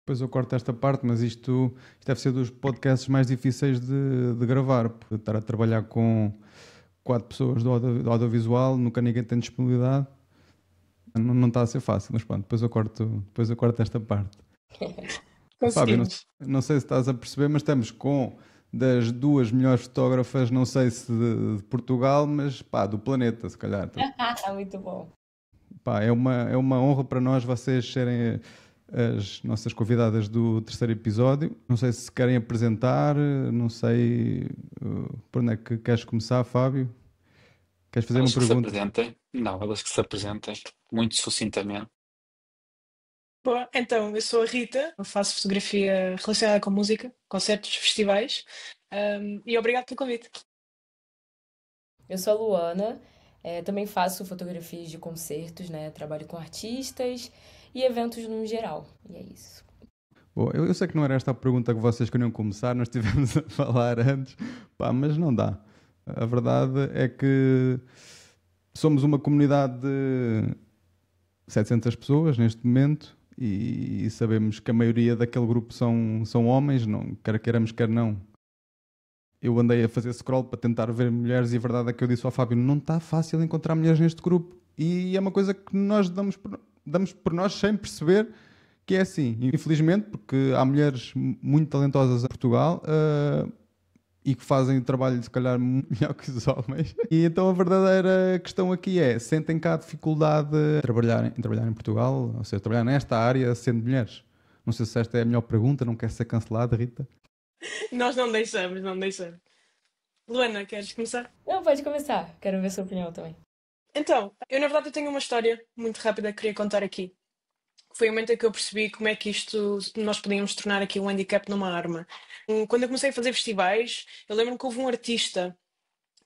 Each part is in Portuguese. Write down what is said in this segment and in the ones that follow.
Depois eu corto esta parte, mas isto deve ser dos podcasts mais difíceis de gravar. Porque estar a trabalhar com 4 pessoas do audiovisual, nunca ninguém tem disponibilidade. Não está a ser fácil, mas pronto, depois eu corto esta parte. Fábio, Conseguimos. não sei se estás a perceber, mas estamos com das 2 melhores fotógrafas, não sei se de Portugal, mas pá, do planeta, se calhar. Muito bom. Pá, é uma honra para nós vocês serem as nossas convidadas do terceiro episódio. Não sei se querem apresentar, não sei por onde é que queres começar, Fábio? Queres fazer Elas uma que se pergunta? apresentem. Não, elas que se apresentem. Muito sucintamente. Boa, então, eu sou a Rita, eu faço fotografia relacionada com música, concertos, festivais, e obrigado pelo convite. Eu sou a Luana, também faço fotografias de concertos, né? Trabalho com artistas e eventos no geral. E é isso. Bom, eu sei que não era esta a pergunta que vocês queriam começar, nós estivemos a falar antes, pá, mas não dá. A verdade é que somos uma comunidade de 700 pessoas neste momento e sabemos que a maioria daquele grupo são homens, não, quer queiramos, quer não. Eu andei a fazer scroll para tentar ver mulheres e a verdade é que eu disse ao Fábio, não está fácil encontrar mulheres neste grupo. E é uma coisa que nós damos por nós sem perceber que é assim. Infelizmente, porque há mulheres muito talentosas em Portugal e que fazem o trabalho, se calhar, melhor que os homens. E então a verdadeira questão aqui é, sentem cá a dificuldade em trabalhar em Portugal, ou seja, trabalhar nesta área sendo mulheres? Não sei se esta é a melhor pergunta, não quer ser cancelada, Rita? Nós não deixamos, não deixamos. Luana, queres começar? Não, pode começar. Quero ver sua opinião também. Então, eu na verdade eu tenho uma história muito rápida que queria contar aqui. Foi o momento em que eu percebi como é que nós podíamos tornar aqui um handicap numa arma. Quando eu comecei a fazer festivais, eu lembro-me que houve um artista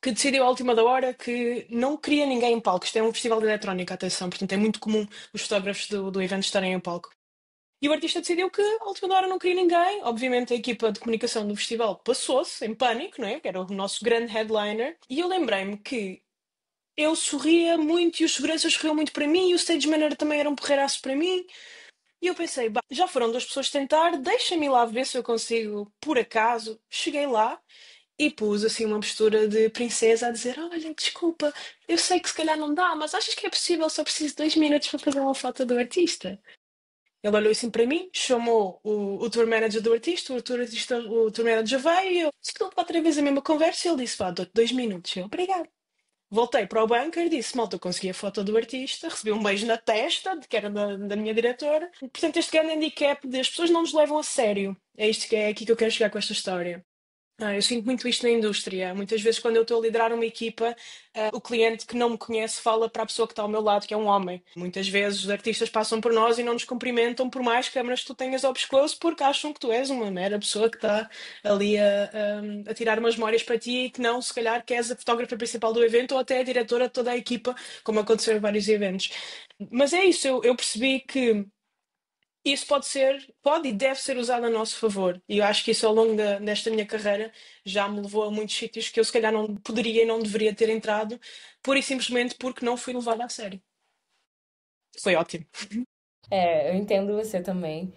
que decidiu à última da hora que não queria ninguém em palco. Isto é um festival de eletrónica, atenção, portanto é muito comum os fotógrafos do evento estarem em palco. E o artista decidiu que à última da hora não queria ninguém. Obviamente a equipa de comunicação do festival passou-se em pânico, não é? Que era o nosso grande headliner. E eu lembrei-me que eu sorria muito e os seguranças sorriam muito para mim e o stage manager também era um porreiraço para mim. E eu pensei, bah, já foram 2 pessoas tentar, deixa-me ir lá ver se eu consigo, por acaso. Cheguei lá e pus assim uma postura de princesa a dizer: Olha, desculpa, eu sei que se calhar não dá, mas achas que é possível? Só preciso de 2 minutos para fazer uma foto do artista. Ele olhou assim para mim, chamou o tour manager do artista, o tour manager veio e eu, desculpa, outra vez a mesma conversa. E ele disse: Vá, dou-te 2 minutos. Eu, obrigado. Voltei para o bunker, disse: Malta, eu consegui a foto do artista, recebi um beijo na testa, que era da minha diretora. Portanto, este grande handicap de as pessoas não nos levam a sério. É isto que é aqui que eu quero chegar com esta história. Eu sinto muito isto na indústria. Muitas vezes, quando eu estou a liderar uma equipa, o cliente que não me conhece fala para a pessoa que está ao meu lado, que é um homem. Muitas vezes os artistas passam por nós e não nos cumprimentam por mais câmaras que tu tenhas ao pescoço, porque acham que tu és uma mera pessoa que está ali a tirar umas memórias para ti e que não, se calhar, que és a fotógrafa principal do evento ou até a diretora de toda a equipa, como aconteceu em vários eventos. Mas é isso, eu percebi que isso pode e deve ser usado a nosso favor. E eu acho que isso ao longo desta minha carreira já me levou a muitos sítios que eu se calhar não poderia e não deveria ter entrado, pura e simplesmente porque não fui levada a sério. Foi ótimo. Eu entendo você também.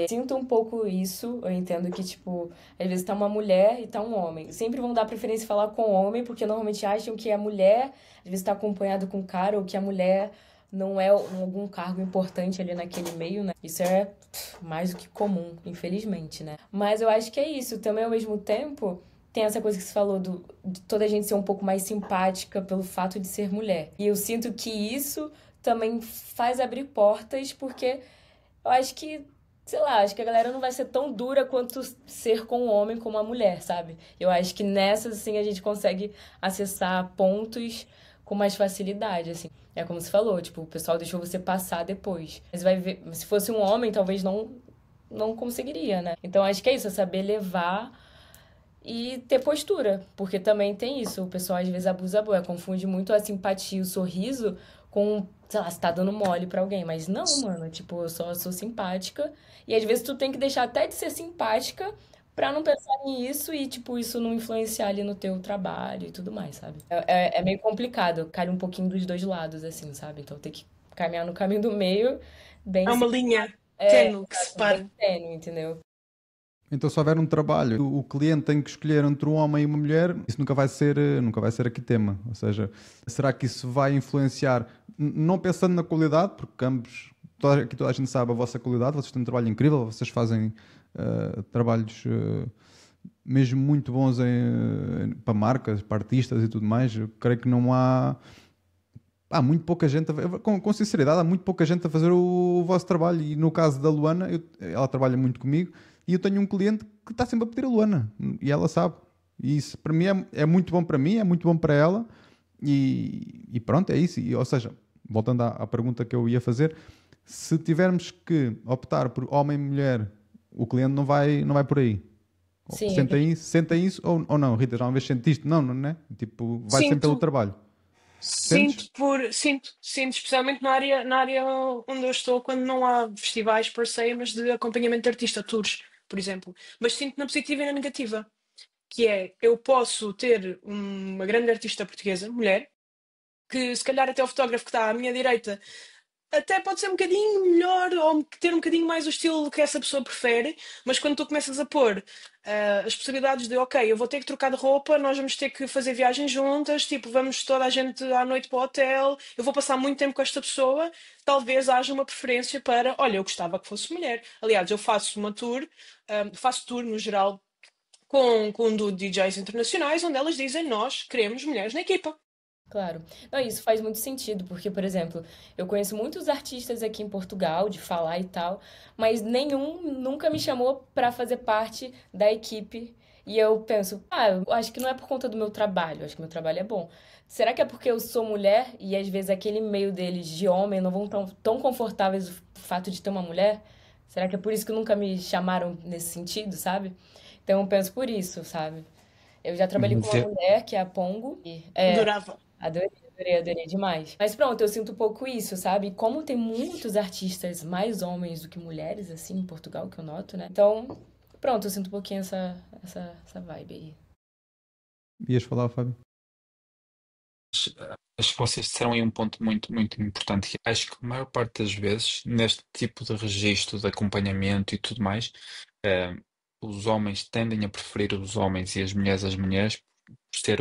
Sinto um pouco isso, eu entendo que, tipo, às vezes tá uma mulher e tá um homem. Sempre vão dar preferência a falar com o homem, porque normalmente acham que a mulher, às vezes, tá acompanhada com um cara, ou que a mulher não é algum cargo importante ali naquele meio, né? Isso é mais do que comum, infelizmente, né? Mas eu acho que é isso. Também, ao mesmo tempo, tem essa coisa que você falou de toda a gente ser um pouco mais simpática pelo fato de ser mulher. E eu sinto que isso também faz abrir portas, porque eu acho que, sei lá, acho que a galera não vai ser tão dura quanto ser com o homem como a mulher, sabe? Eu acho que nessas, assim, a gente consegue acessar pontos com mais facilidade, assim. É como você falou, tipo, o pessoal deixou você passar depois. Mas vai ver, se fosse um homem, talvez não conseguiria, né? Então acho que é isso, é saber levar e ter postura, porque também tem isso, o pessoal às vezes abusa, confunde muito a simpatia, o sorriso com, sei lá, você tá dando mole pra alguém, mas não, mano, tipo, eu só sou simpática e às vezes tu tem que deixar até de ser simpática pra não pensar nisso e, tipo, isso não influenciar ali no teu trabalho e tudo mais, sabe? É meio complicado, cai um pouquinho dos dois lados, assim, sabe? Então tem que caminhar no caminho do meio, bem É uma linha. ténue que Exato, bem separa. tênue, entendeu? Então, se houver um trabalho, o cliente tem que escolher entre um homem e uma mulher, isso nunca vai ser aqui tema. Ou seja, será que isso vai influenciar, não pensando na qualidade, porque ambos, aqui toda a gente sabe a vossa qualidade, vocês têm um trabalho incrível, vocês fazem trabalhos mesmo muito bons para marcas, para artistas e tudo mais. Eu creio que não há. Há muito pouca gente, com sinceridade, há muito pouca gente a fazer o vosso trabalho. E no caso da Luana, ela trabalha muito comigo e eu tenho um cliente que está sempre a pedir a Luana e ela sabe. E isso para mim é muito bom para mim, é muito bom para ela e pronto, é isso. Ou seja, voltando à pergunta que eu ia fazer, se tivermos que optar por homem e mulher, o cliente não vai por aí. Sim, eu Sentem isso ou não? Rita, já uma vez sentiste? Não, não é? Tipo, vai sempre pelo Sinto, trabalho. Sentes? sinto, especialmente na área onde eu estou, quando não há festivais per se, mas de acompanhamento de artista, tours, por exemplo. Mas sinto na positiva e na negativa, que é, eu posso ter uma grande artista portuguesa, mulher, que se calhar até o fotógrafo que está à minha direita até pode ser um bocadinho melhor ou ter um bocadinho mais o estilo que essa pessoa prefere, mas quando tu começas a pôr as possibilidades de, ok, eu vou ter que trocar de roupa, nós vamos ter que fazer viagens juntas, tipo, vamos toda a gente à noite para o hotel, eu vou passar muito tempo com esta pessoa, talvez haja uma preferência para, olha, eu gostava que fosse mulher. Aliás, eu faço uma tour, faço tour no geral com DJs internacionais, onde elas dizem, nós queremos mulheres na equipa. Claro. Não, isso faz muito sentido, porque, por exemplo, eu conheço muitos artistas aqui em Portugal, de falar e tal, mas nenhum nunca me chamou para fazer parte da equipe. E eu penso, eu acho que não é por conta do meu trabalho, acho que meu trabalho é bom. Será que é porque eu sou mulher e às vezes aquele meio deles de homem não vão tão confortáveis o fato de ter uma mulher? Será que é por isso que nunca me chamaram nesse sentido, sabe? Então eu penso por isso, sabe? Eu já trabalhei com Mas uma eu, mulher, que é a Pongo, e Adorava. adorei, adorei, adorei demais. Mas pronto, eu sinto um pouco isso, sabe? Como tem muitos artistas mais homens do que mulheres, assim, em Portugal, que eu noto, né? Então, pronto, eu sinto um pouquinho essa vibe aí. Ias falar, Fábio? acho que vocês disseram aí um ponto muito, muito importante. Que acho que a maior parte das vezes, neste tipo de registro de acompanhamento e tudo mais, eh, os homens tendem a preferir os homens e as mulheres as mulheres por ter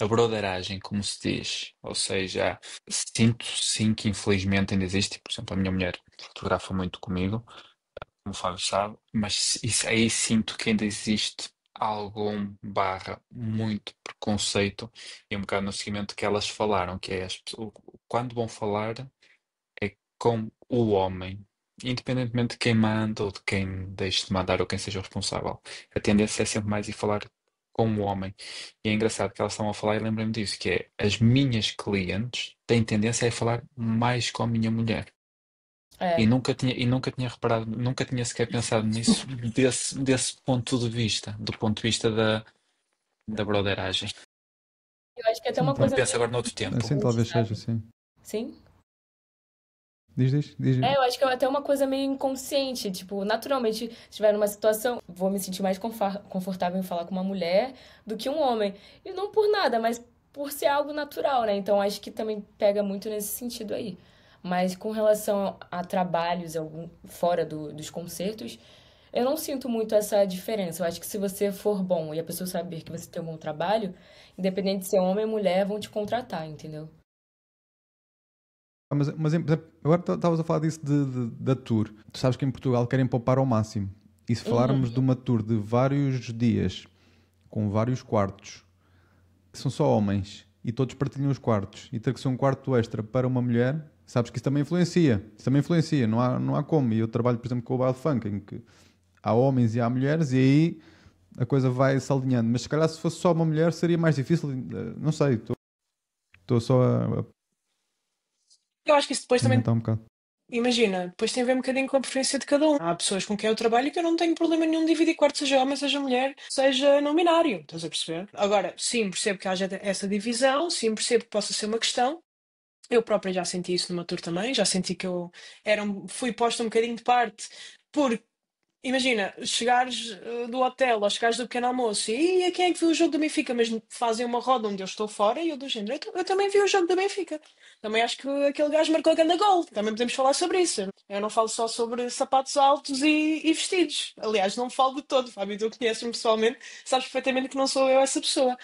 a broderagem, como se diz. Ou seja, sinto sim que infelizmente ainda existe. Por exemplo, a minha mulher fotografa muito comigo, como o Fábio sabe, mas isso aí sinto que ainda existe algum barra muito preconceito e um bocado no seguimento que elas falaram, que é quando vão falar é com o homem, independentemente de quem manda ou de quem deixe de mandar ou quem seja o responsável. A tendência é sempre mais ir falar com o homem. E é engraçado que elas estão a falar e lembrei-me disso, que é as minhas clientes têm tendência a falar mais com a minha mulher. É, E nunca tinha reparado, nunca tinha sequer pensado nisso desse ponto de vista, do ponto de vista da broderagem. eu acho que é até Sim, uma coisa Penso meio agora noutro tempo. assim inconsciente, talvez seja, sabe? sim. Sim? Diz. É, eu acho que é até uma coisa meio inconsciente, tipo, naturalmente, se estiver numa situação, vou me sentir mais confortável em falar com uma mulher do que um homem. E não por nada, mas por ser algo natural, né? Então acho que também pega muito nesse sentido aí. Mas com relação a trabalhos fora dos concertos, eu não sinto muito essa diferença. Eu acho que se você for bom e a pessoa saber que você tem um bom trabalho, independente de ser homem ou mulher, vão te contratar, entendeu? Mas agora estavas a falar disso da tour. Tu sabes que em Portugal querem poupar ao máximo. E se falarmos Uhum. de uma tour de vários dias, com vários quartos, que são só homens, e todos partilham os quartos, e ter que ser um quarto extra para uma mulher, sabes que isso também influencia. Isso também influencia, não há como. E eu trabalho, por exemplo, com o baile funk, em que há homens e há mulheres, e aí a coisa vai se alinhando. Mas se calhar se fosse só uma mulher seria mais difícil. Não sei, estou só a Eu acho que isso depois também, inventar um bocado. imagina, depois tem a ver um bocadinho com a preferência de cada um. Há pessoas com quem eu trabalho que eu não tenho problema nenhum de dividir quarto, seja homem, seja mulher, seja não binário, estás a perceber? Agora, sim, percebo que haja essa divisão, sim, percebo que possa ser uma questão. Eu própria já senti isso numa tour também, já senti que fui posta um bocadinho de parte por imagina, chegares do hotel ou chegares do pequeno almoço e a quem é que viu o jogo do Benfica? Mas fazem uma roda onde eu estou fora e eu do género, eu também vi o jogo do Benfica. Também acho que aquele gajo marcou a grande gol. Também podemos falar sobre isso. Eu não falo só sobre sapatos altos e vestidos. Aliás, não falo de todo, Fábio. Tu conheces-me pessoalmente, sabes perfeitamente que não sou eu essa pessoa.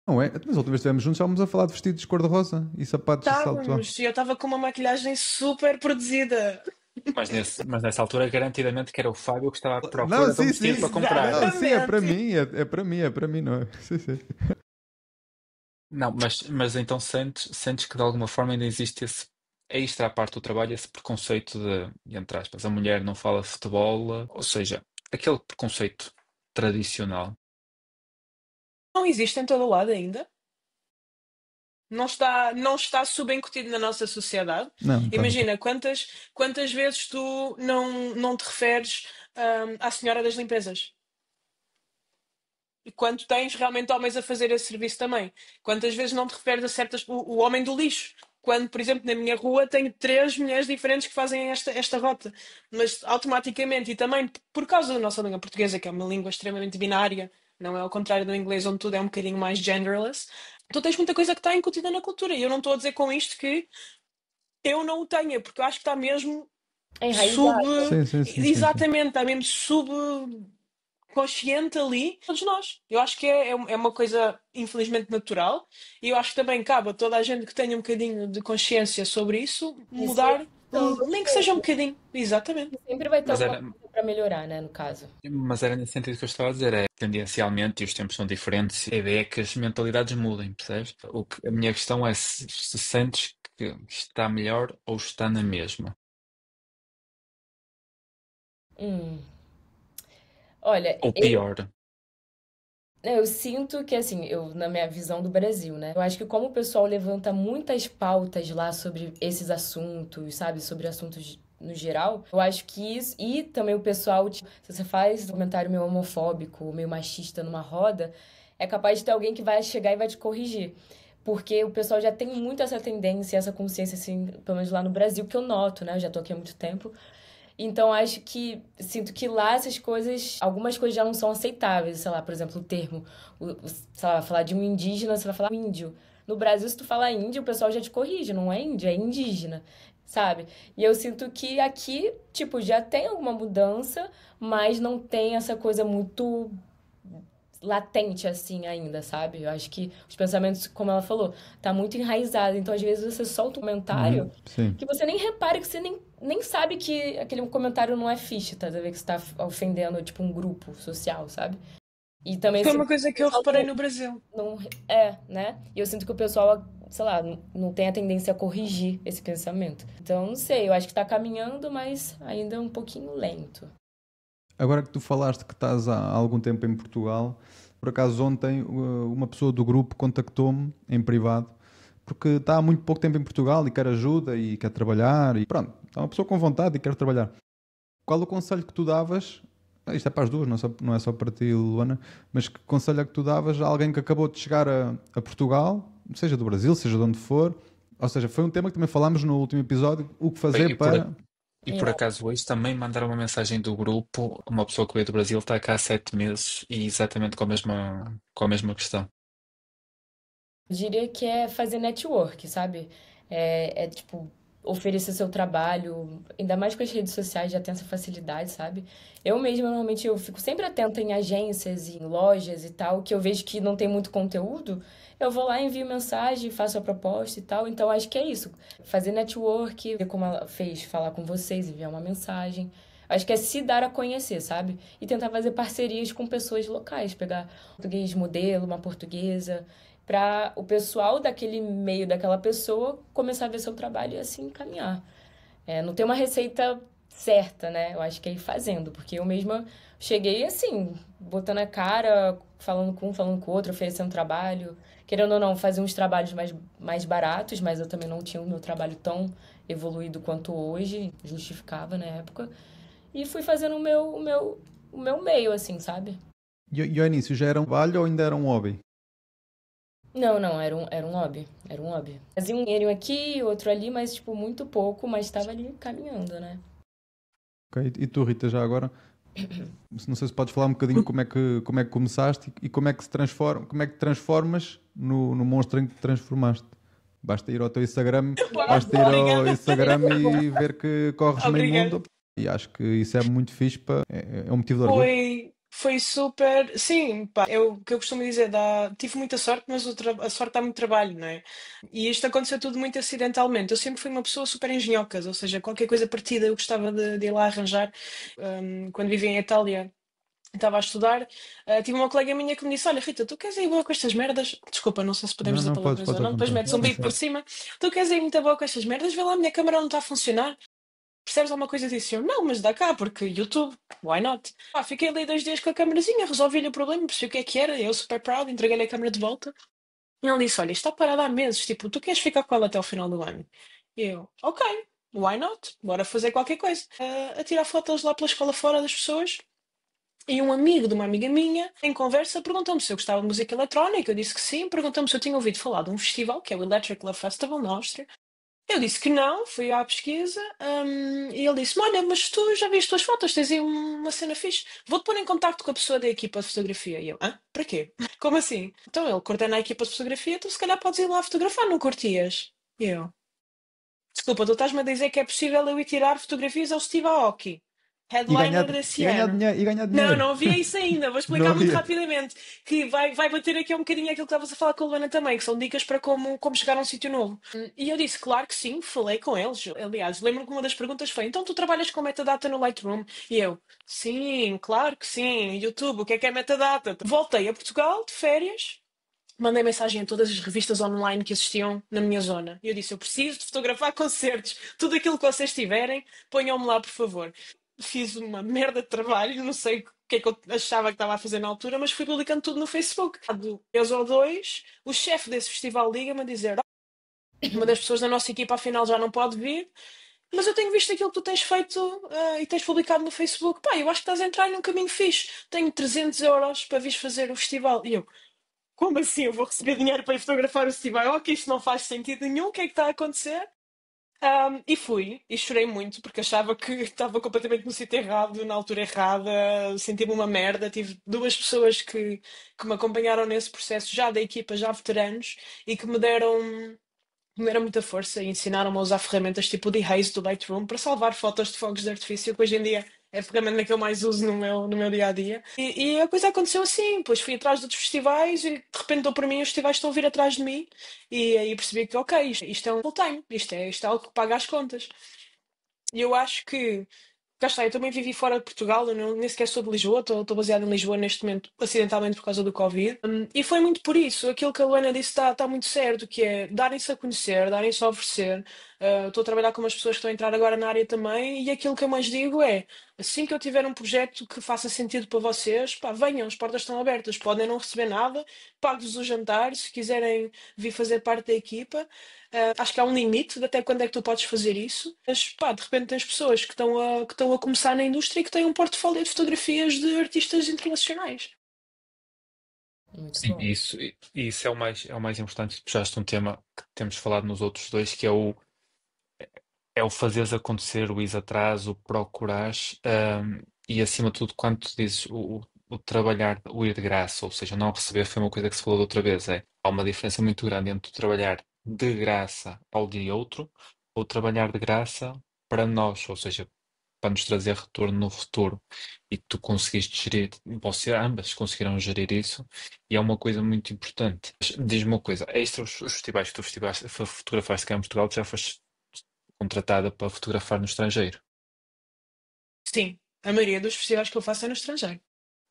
Não é? Mas a última vez que estivemos juntos estávamos a falar de vestidos de cor-de-rosa e sapatos de salto alto. Estávamos, e eu estava com uma maquilhagem super produzida. Mas nessa altura, garantidamente que era o Fábio que estava à Não, procura de um sim, vestido sim. para comprar. Não, sim, é para Exatamente. mim, é para mim, não é? Sim, sim. Não, mas então sentes que de alguma forma ainda existe esse extra à parte do trabalho, esse preconceito de, entre aspas, a mulher não fala futebol, ou seja, aquele preconceito tradicional. Não existe em todo o lado ainda. Não está subincutido na nossa sociedade. Não, está, não está. Imagina, quantas vezes tu não te referes à senhora das limpezas? E quando tens realmente homens a fazer esse serviço também? Quantas vezes não te referes a certas... O homem do lixo. Quando, por exemplo, na minha rua tenho 3 mulheres diferentes que fazem esta rota. Mas automaticamente, e também por causa da nossa língua portuguesa, que é uma língua extremamente binária, não é ao contrário do inglês, onde tudo é um bocadinho mais genderless, tu tens muita coisa que está incutida na cultura. E eu não estou a dizer com isto que eu não o tenha, porque eu acho que está mesmo sub. Enraizado. Sim, sim, sim, sim, sim. Exatamente, está mesmo subconsciente ali, todos nós. Eu acho que é uma coisa infelizmente natural e eu acho que também cabe a toda a gente que tenha um bocadinho de consciência sobre isso Isso é mudar, questão do nem que seja um tempo. bocadinho. Exatamente. Sempre vai ter Mas alguma era, coisa para melhorar, né, no caso. mas era nesse sentido que eu estava a dizer, é tendencialmente, e os tempos são diferentes, a ideia é que as mentalidades mudem, percebes? A minha questão é se sentes que está melhor ou está na mesma. Hum. Olha, Ou pior. eu sinto que, assim, na minha visão do Brasil, né? Eu acho que como o pessoal levanta muitas pautas lá sobre esses assuntos, sabe? Sobre assuntos no geral, eu acho que isso... E também o pessoal, tipo, se você faz um comentário meio homofóbico, meio machista numa roda, é capaz de ter alguém que vai chegar e vai te corrigir. Porque o pessoal já tem muito essa tendência, essa consciência, assim, pelo menos lá no Brasil, que eu noto, né? Eu já tô aqui há muito tempo. Então, acho que, sinto que lá essas coisas, algumas coisas já não são aceitáveis. Sei lá, por exemplo, o termo, sei lá, falar de um indígena, você vai falar índio. No Brasil, se tu falar índio, o pessoal já te corrige, não é índio, é indígena, sabe? E eu sinto que aqui, tipo, já tem alguma mudança, mas não tem essa coisa muito latente assim ainda, sabe? Eu acho que os pensamentos, como ela falou, tá muito enraizado. Então, às vezes, você solta um comentário Sim. que você nem repara, que você nem sabe que aquele comentário não é ficha, tá? A ver que você tá ofendendo, tipo, um grupo social, sabe? E também Foi sinto uma que coisa o que eu pessoal reparei no Brasil. não é, né? E eu sinto que o pessoal, sei lá, não tem a tendência a corrigir esse pensamento. Então, não sei, eu acho que tá caminhando, mas ainda é um pouquinho lento. Agora que tu falaste que estás há algum tempo em Portugal, por acaso ontem uma pessoa do grupo contactou-me em privado porque está há muito pouco tempo em Portugal e quer ajuda e quer trabalhar e pronto, está uma pessoa com vontade e quer trabalhar. Qual o conselho que tu davas? Isto é para as duas, não é só para ti, Luana, mas que conselho é que tu davas a alguém que acabou de chegar a Portugal, seja do Brasil, seja de onde for? Ou seja, foi um tema que também falámos no último episódio, o que fazer E por, para... e por acaso hoje também mandaram uma mensagem do grupo, uma pessoa que veio do Brasil está cá há 7 meses e exatamente com a mesma questão. Eu diria que é fazer network, sabe? Tipo, oferecer seu trabalho, ainda mais com as redes sociais, já tem essa facilidade, sabe? Eu mesma, normalmente, eu fico sempre atenta em agências, em lojas e tal, que eu vejo que não tem muito conteúdo, eu vou lá, envio mensagem, faço a proposta e tal. Então, acho que é isso. Fazer network, ver como ela fez, falar com vocês, enviar uma mensagem. Acho que é se dar a conhecer, sabe? E tentar fazer parcerias com pessoas locais, pegar um português modelo, uma portuguesa, para o pessoal daquele meio daquela pessoa começar a ver seu trabalho e assim caminhar. Não tem uma receita certa, né? Eu acho que é ir fazendo, porque eu mesma cheguei assim, botando a cara, falando com um, falando com o outro, oferecendo trabalho. Querendo ou não, fazia uns trabalhos mais baratos, mas eu também não tinha o meu trabalho tão evoluído quanto hoje, justificava na época. E fui fazendo o meu meio, assim, sabe? E ao início já era um trabalho ou ainda era um hobby? Não, não, era um hobby. Era um hobby. Fazia um dinheirinho aqui, outro ali, mas, tipo, muito pouco, mas estava ali caminhando, né? Ok. E tu, Rita, já agora, Não sei se podes falar um bocadinho como é que começaste e como é que se transforma, como é que te transformas no monstro em que te transformaste. Basta ir ao teu Instagram, Uau, basta ir ao obrigada. Instagram e ver que corres meio Obrigada. mundo. E acho que isso é muito fixe, pá. É um motivo de orgulho. Foi super. Sim, pá, é o que eu costumo dizer, tive muita sorte, mas a sorte dá muito trabalho, não é? E isto aconteceu tudo muito acidentalmente. Eu sempre fui uma pessoa super engenhocas, ou seja, qualquer coisa partida eu gostava de ir lá arranjar. Quando vivia em Itália, estava a estudar, tive uma colega minha que me disse: Olha, Rita, tu queres ir boa com estas merdas? Desculpa, não sei se podemos Não, dizer não, podes, palavras ou podes à não, depois vontade. metes um Sim, bico sim. por cima. Tu queres ir muito boa com estas merdas? Vê lá, a minha câmera não está a funcionar. Percebes alguma coisa disso? Eu, não, mas dá cá, porque YouTube, why not? Fiquei ali 2 dias com a câmerazinha, resolvi-lhe o problema, percebi o que era, eu super proud, entreguei-lhe a câmera de volta. E ele disse: Olha, isto está parado há meses, tipo, tu queres ficar com ela até o final do ano? E eu, ok, why not? Bora fazer qualquer coisa. A tirar fotos lá pela escola fora das pessoas. E um amigo de uma amiga minha, em conversa, perguntou-me se eu gostava de música eletrónica. Eu disse que sim. Perguntou-me se eu tinha ouvido falar de um festival, que é o Electric Love Festival, na Áustria. Eu disse que não, fui à pesquisa, e ele disse-me: Olha, mas tu já viste as tuas fotos, tens aí uma cena fixe. Vou-te pôr em contacto com a pessoa da equipa de fotografia. E eu: Hã? Para quê? Como assim? Então ele coordena a equipa de fotografia, tu se calhar podes ir lá fotografar, não curtias? E eu: Desculpa, tu estás-me a dizer que é possível eu ir tirar fotografias ao Steve Aoki, headliner desse ano. E ganhar Não, dinheiro. não havia isso ainda. Vou Não explicar muito havia. rapidamente. Que vai bater aqui um bocadinho aquilo que estavas a falar com a Luana também, que são dicas para como chegar a um sítio novo. E eu disse, claro que sim, falei com eles. Aliás, lembro-me que uma das perguntas foi: então tu trabalhas com metadata no Lightroom? E eu: sim, claro que sim. YouTube, o que é metadata? Voltei a Portugal de férias. Mandei mensagem a todas as revistas online que existiam na minha zona. E eu disse: eu preciso de fotografar concertos. Tudo aquilo que vocês tiverem, ponham-me lá, por favor. Fiz uma merda de trabalho, não sei o que é que eu achava que estava a fazer na altura, mas fui publicando tudo no Facebook. Do mês ou dois, o chefe desse festival liga-me a dizer: uma das pessoas da nossa equipa afinal já não pode vir, mas eu tenho visto aquilo que tu tens feito, e tens publicado no Facebook. Pá, eu acho que estás a entrar num caminho fixe. Tenho 300 euros para vir fazer o festival. E eu: como assim eu vou receber dinheiro para ir fotografar o festival? Ok, isto não faz sentido nenhum, o que é que está a acontecer? E fui, e chorei muito, porque achava que estava completamente no sítio errado, na altura errada, senti-me uma merda. Tive duas pessoas que me acompanharam nesse processo, já da equipa, já veteranos, e que me deram muita força e ensinaram-me a usar ferramentas tipo o Dehaze do Lightroom para salvar fotos de fogos de artifício, que hoje em dia é a ferramenta que eu mais uso no meu dia a dia. E a coisa aconteceu assim, pois fui atrás de outros festivais e de repente dou para mim, os festivais estão a vir atrás de mim, e aí percebi que, ok, isto é um full-time, isto é algo que paga as contas. E eu acho que cá está, eu também vivi fora de Portugal, eu nem sequer sou de Lisboa, estou baseada em Lisboa neste momento, acidentalmente por causa do Covid. E foi muito por isso, aquilo que a Luana disse está muito certo, que é darem-se a conhecer, darem-se a oferecer. Estou a trabalhar com umas pessoas que estão a entrar agora na área também, e aquilo que eu mais digo é: assim que eu tiver um projeto que faça sentido para vocês, pá, venham, as portas estão abertas, podem não receber nada, pago-vos o jantar, se quiserem vir fazer parte da equipa. Acho que há um limite de até quando é que tu podes fazer isso, mas pá, de repente tens pessoas que estão a começar na indústria e que têm um portfólio de fotografias de artistas internacionais. Muito Sim, bom. isso é o mais importante. Puxaste um tema que temos falado nos outros dois, que é o fazeres acontecer, o ir atrás, o procurares, e acima de tudo, quando tu dizes o trabalhar, o ir de graça, ou seja, não receber, foi uma coisa que se falou da outra vez, há uma diferença muito grande entre o trabalhar de graça ao de outro, ou trabalhar de graça para nós, ou seja, para nos trazer retorno no futuro, e tu conseguiste gerir, você, ambas conseguiram gerir isso, e é uma coisa muito importante. Mas diz-me uma coisa: extra os festivais que tu fotografaste cá em Portugal, tu já foste contratada para fotografar no estrangeiro. Sim, a maioria dos festivais que eu faço é no estrangeiro.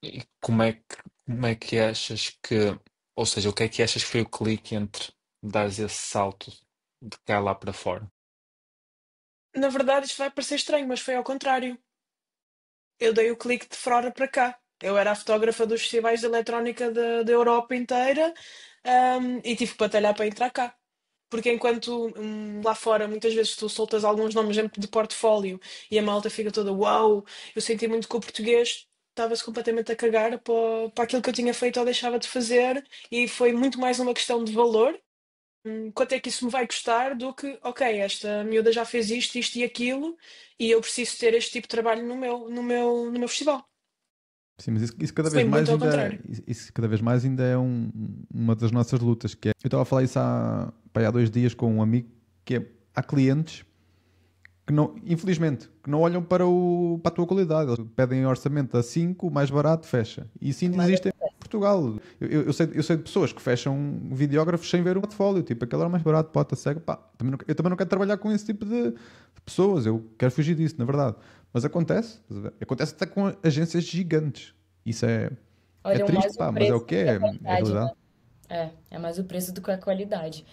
E como é que achas que, ou seja, o que é que achas que foi o clique entre dares esse salto de cá lá para fora? Na verdade, isto vai parecer estranho, mas foi ao contrário. Eu dei o clique de fora para cá. Eu era a fotógrafa dos festivais de eletrónica da Europa inteira, e tive que batalhar para entrar cá. Porque enquanto lá fora muitas vezes tu soltas alguns nomes de portfólio e a malta fica toda uau, eu senti muito que o português estava-se completamente a cagar para aquilo que eu tinha feito ou deixava de fazer, e foi muito mais uma questão de valor. quanto é que isso me vai custar do que, ok, esta miúda já fez isto, isto e aquilo, e eu preciso ter este tipo de trabalho no meu festival. Sim, mas isso cada vez Foi mais muito ao ainda, contrário. isso cada vez mais ainda é uma das nossas lutas, que é, eu estava a falar isso há 2 dias com um amigo, que é, há clientes que não, infelizmente, que não olham para a tua qualidade. Eles pedem orçamento a 5, o mais barato fecha. E isso ainda Mas existe em Portugal. Eu sei de pessoas que fecham videógrafos sem ver o portfólio. Tipo, aquele era o mais barato, pota cega. Pá, eu também não quero trabalhar com esse tipo de pessoas. Eu quero fugir disso, na verdade. Mas acontece. Estás a ver? Acontece até com agências gigantes. Isso é olham triste, mais o pá, mas é o preço que do que a é a qualidade, realidade. né? É mais o preço do que a qualidade.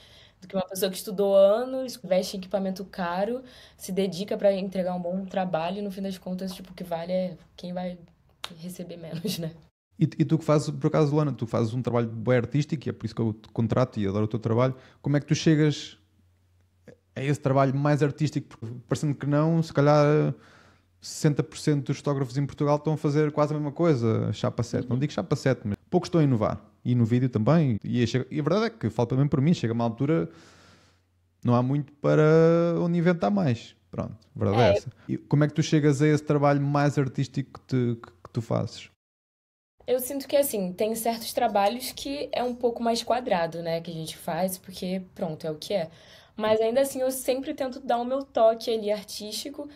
Do que uma pessoa que estudou anos, investe em equipamento caro, se dedica para entregar um bom trabalho e no fim das contas, tipo, o que vale é quem vai receber menos, né? E tu que fazes, por acaso, Luana, tu fazes um trabalho bem artístico, e é por isso que eu te contrato e adoro o teu trabalho. Como é que tu chegas a esse trabalho mais artístico? Porque parecendo que não, se calhar 60% dos fotógrafos em Portugal estão a fazer quase a mesma coisa, chapa 7. Não digo chapa 7, mas poucos estão a inovar. E no vídeo também. E a verdade é que, falo também por mim, chega uma altura, não há muito para onde inventar mais. Pronto, a verdade é É, essa. E como é que tu chegas a esse trabalho mais artístico que tu fazes? eu sinto que assim, tem certos trabalhos que é um pouco mais quadrado, né, que a gente faz, porque pronto, é o que é. Mas ainda assim, eu sempre tento dar o meu toque ali artístico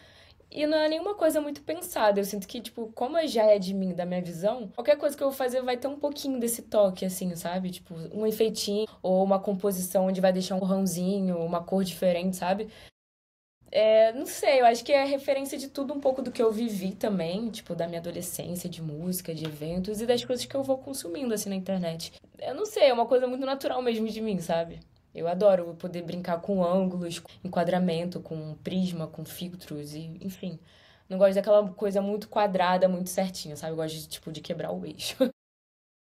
e não é nenhuma coisa muito pensada. Eu sinto que, tipo, como já é de mim, da minha visão, qualquer coisa que eu vou fazer vai ter um pouquinho desse toque, assim, sabe? Tipo, um efeitinho ou uma composição onde vai deixar um rãozinho, uma cor diferente, sabe? Não sei, eu acho que é referência de tudo um pouco do que eu vivi também, tipo, da minha adolescência, de música, de eventos e das coisas que eu vou consumindo, assim, na internet. Eu não sei, é uma coisa muito natural mesmo de mim, sabe? Eu adoro poder brincar com ângulos, com enquadramento, com prisma, com filtros e, enfim. Não gosto daquela coisa muito quadrada, muito certinha, sabe? Eu gosto de, tipo, de quebrar o eixo.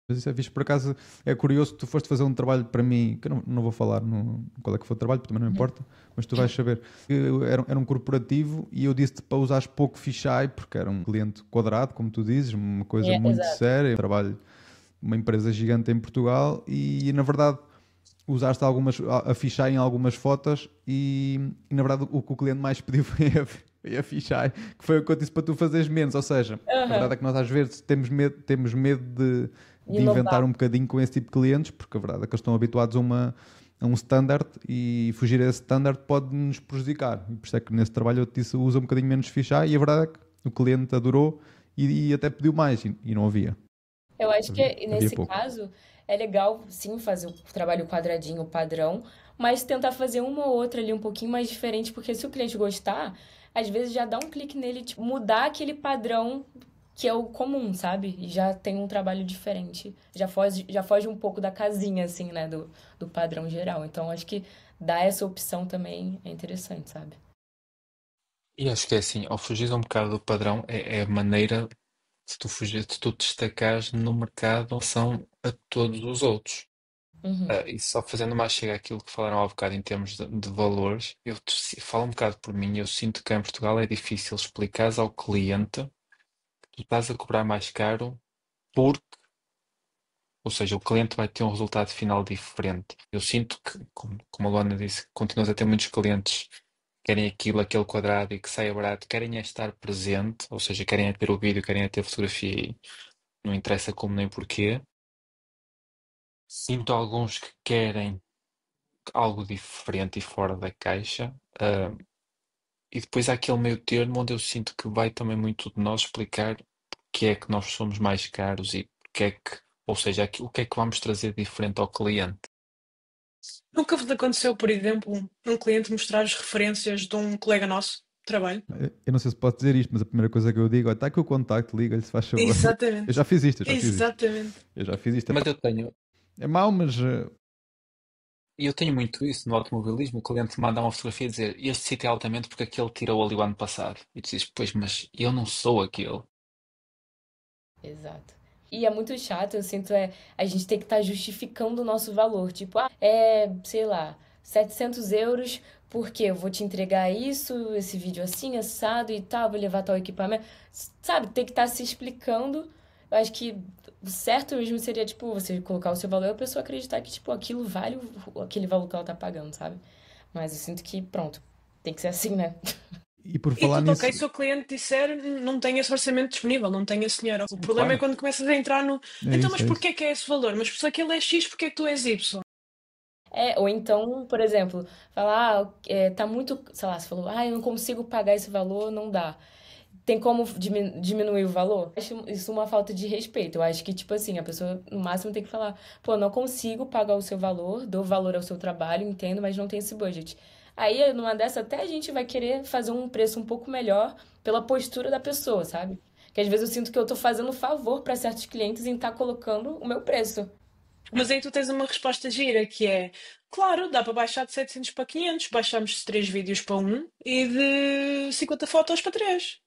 Mas isso é visto, por acaso, é curioso que tu foste fazer um trabalho para mim, que eu não vou falar qual é que foi o trabalho, porque também não Uhum. importa, mas tu vais saber. Era um corporativo e eu disse-te para usares pouco fisheye, porque era um cliente quadrado, como tu dizes, uma coisa muito Exato. séria, um trabalho, uma empresa gigante em Portugal, e na verdade usaste a fisheye em algumas fotos e, na verdade o que o cliente mais pediu foi a fisheye, que foi o que eu disse para tu fazeres menos, ou seja, a verdade Aham. é que nós às vezes temos medo de Inovar. inventar um bocadinho com esse tipo de clientes, porque a verdade é que eles estão habituados a um standard e fugir a esse standard pode nos prejudicar. E por isso é que nesse trabalho eu te disse usa um bocadinho menos fisheye e a verdade é que o cliente adorou e até pediu mais e não havia. Eu acho que Havia nesse pouco. caso é legal sim fazer o trabalho quadradinho padrão, mas tentar fazer uma ou outra ali um pouquinho mais diferente, porque se o cliente gostar, às vezes já dá um clique nele, tipo, mudar aquele padrão que é o comum, sabe? E já tem um trabalho diferente. Já foge um pouco da casinha, assim, né? Do padrão geral. Então acho que dar essa opção também é interessante, sabe? E acho que é assim, ao fugir um bocado do padrão, é a maneira de tu fugir, de tu destacares no mercado em relação a todos os outros. Uhum. E só fazendo mais chega àquilo que falaram há bocado em termos de valores, falo um bocado por mim, eu sinto que em Portugal é difícil explicares ao cliente que tu estás a cobrar mais caro porque, ou seja, o cliente vai ter um resultado final diferente. Eu sinto que, como a Luana disse, continuas a ter muitos clientes que querem aquilo, aquele quadrado e que saia barato, querem é estar presente, ou seja, querem é ter o vídeo, querem é ter fotografia e não interessa como nem porquê. Sinto alguns que querem algo diferente e fora da caixa. E depois há aquele meio termo onde eu sinto que vai também muito de nós explicar porque é que nós somos mais caros e porque é que, ou seja, o que é que vamos trazer diferente ao cliente. Nunca vos aconteceu, por exemplo, um cliente mostrar as referências de um colega nosso de trabalho? Eu não sei se posso dizer isto, mas a primeira coisa que eu digo é: está aqui o contacto, liga-lhe se faz favor. Eu Exatamente. já fiz isto, eu já fiz isto. Exatamente. Eu já fiz isto. Mas Epá, é mau, mas eu tenho muito isso no automobilismo. O cliente manda uma fotografia e dizer este sítio é altamente porque aquele tirou ali o ano passado. E tu dizes, pois, mas eu não sou aquele. Exato. E é muito chato, eu sinto, a gente ter que estar justificando o nosso valor. Tipo, sei lá, 700 euros, porque eu vou te entregar isso, esse vídeo assim, assado e tal, vou levar tal equipamento. Sabe, ter que estar se explicando. Eu acho que o certo mesmo seria, tipo, você colocar o seu valor e a pessoa acreditar que, tipo, aquilo vale aquele valor que ela tá pagando, sabe? Mas eu sinto que, pronto, tem que ser assim, né? E por E falar tudo ok nisso, se o cliente disser não tem esse orçamento disponível, não tem esse dinheiro. O problema é claro, quando começas a entrar no. é Então, isso, mas é isso. porquê que é esse valor? Mas se aquele é X, porquê que tu és Y? Ou então, por exemplo, falar, tá muito, sei lá, você falou, eu não consigo pagar esse valor, não dá. Tem como diminuir o valor? Acho isso uma falta de respeito. Eu acho que, tipo assim, a pessoa no máximo tem que falar, pô, não consigo pagar o seu valor, dou valor ao seu trabalho, entendo, mas não tem esse budget. Aí, numa dessa, até a gente vai querer fazer um preço um pouco melhor pela postura da pessoa, sabe? Que às vezes eu sinto que eu tô fazendo favor para certos clientes em estar colocando o meu preço. Mas aí tu tens uma resposta gira que é: claro, dá para baixar de 700 para 500, baixamos de 3 vídeos para um e de 50 fotos para 3.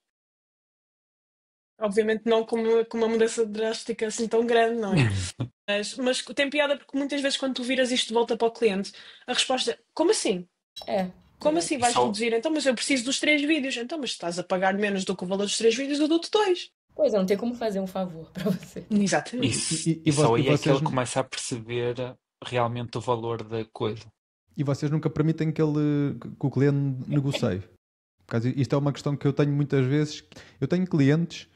Obviamente não com uma mudança drástica assim tão grande, não é? Mas tem piada porque muitas vezes quando tu viras isto de volta para o cliente, a resposta é: como assim? É, Como assim E vais só, reduzir? Então, mas eu preciso dos 3 vídeos. Então, mas se estás a pagar menos do que o valor dos 3 vídeos, eu dou-te 2. pois é, não tem como fazer um favor pra você. Exatamente. e só E aí é que vocês, ele começa a perceber realmente o valor da coisa. e vocês nunca permitem que o cliente negocie. Por causa, isto é uma questão que eu tenho muitas vezes. Eu tenho clientes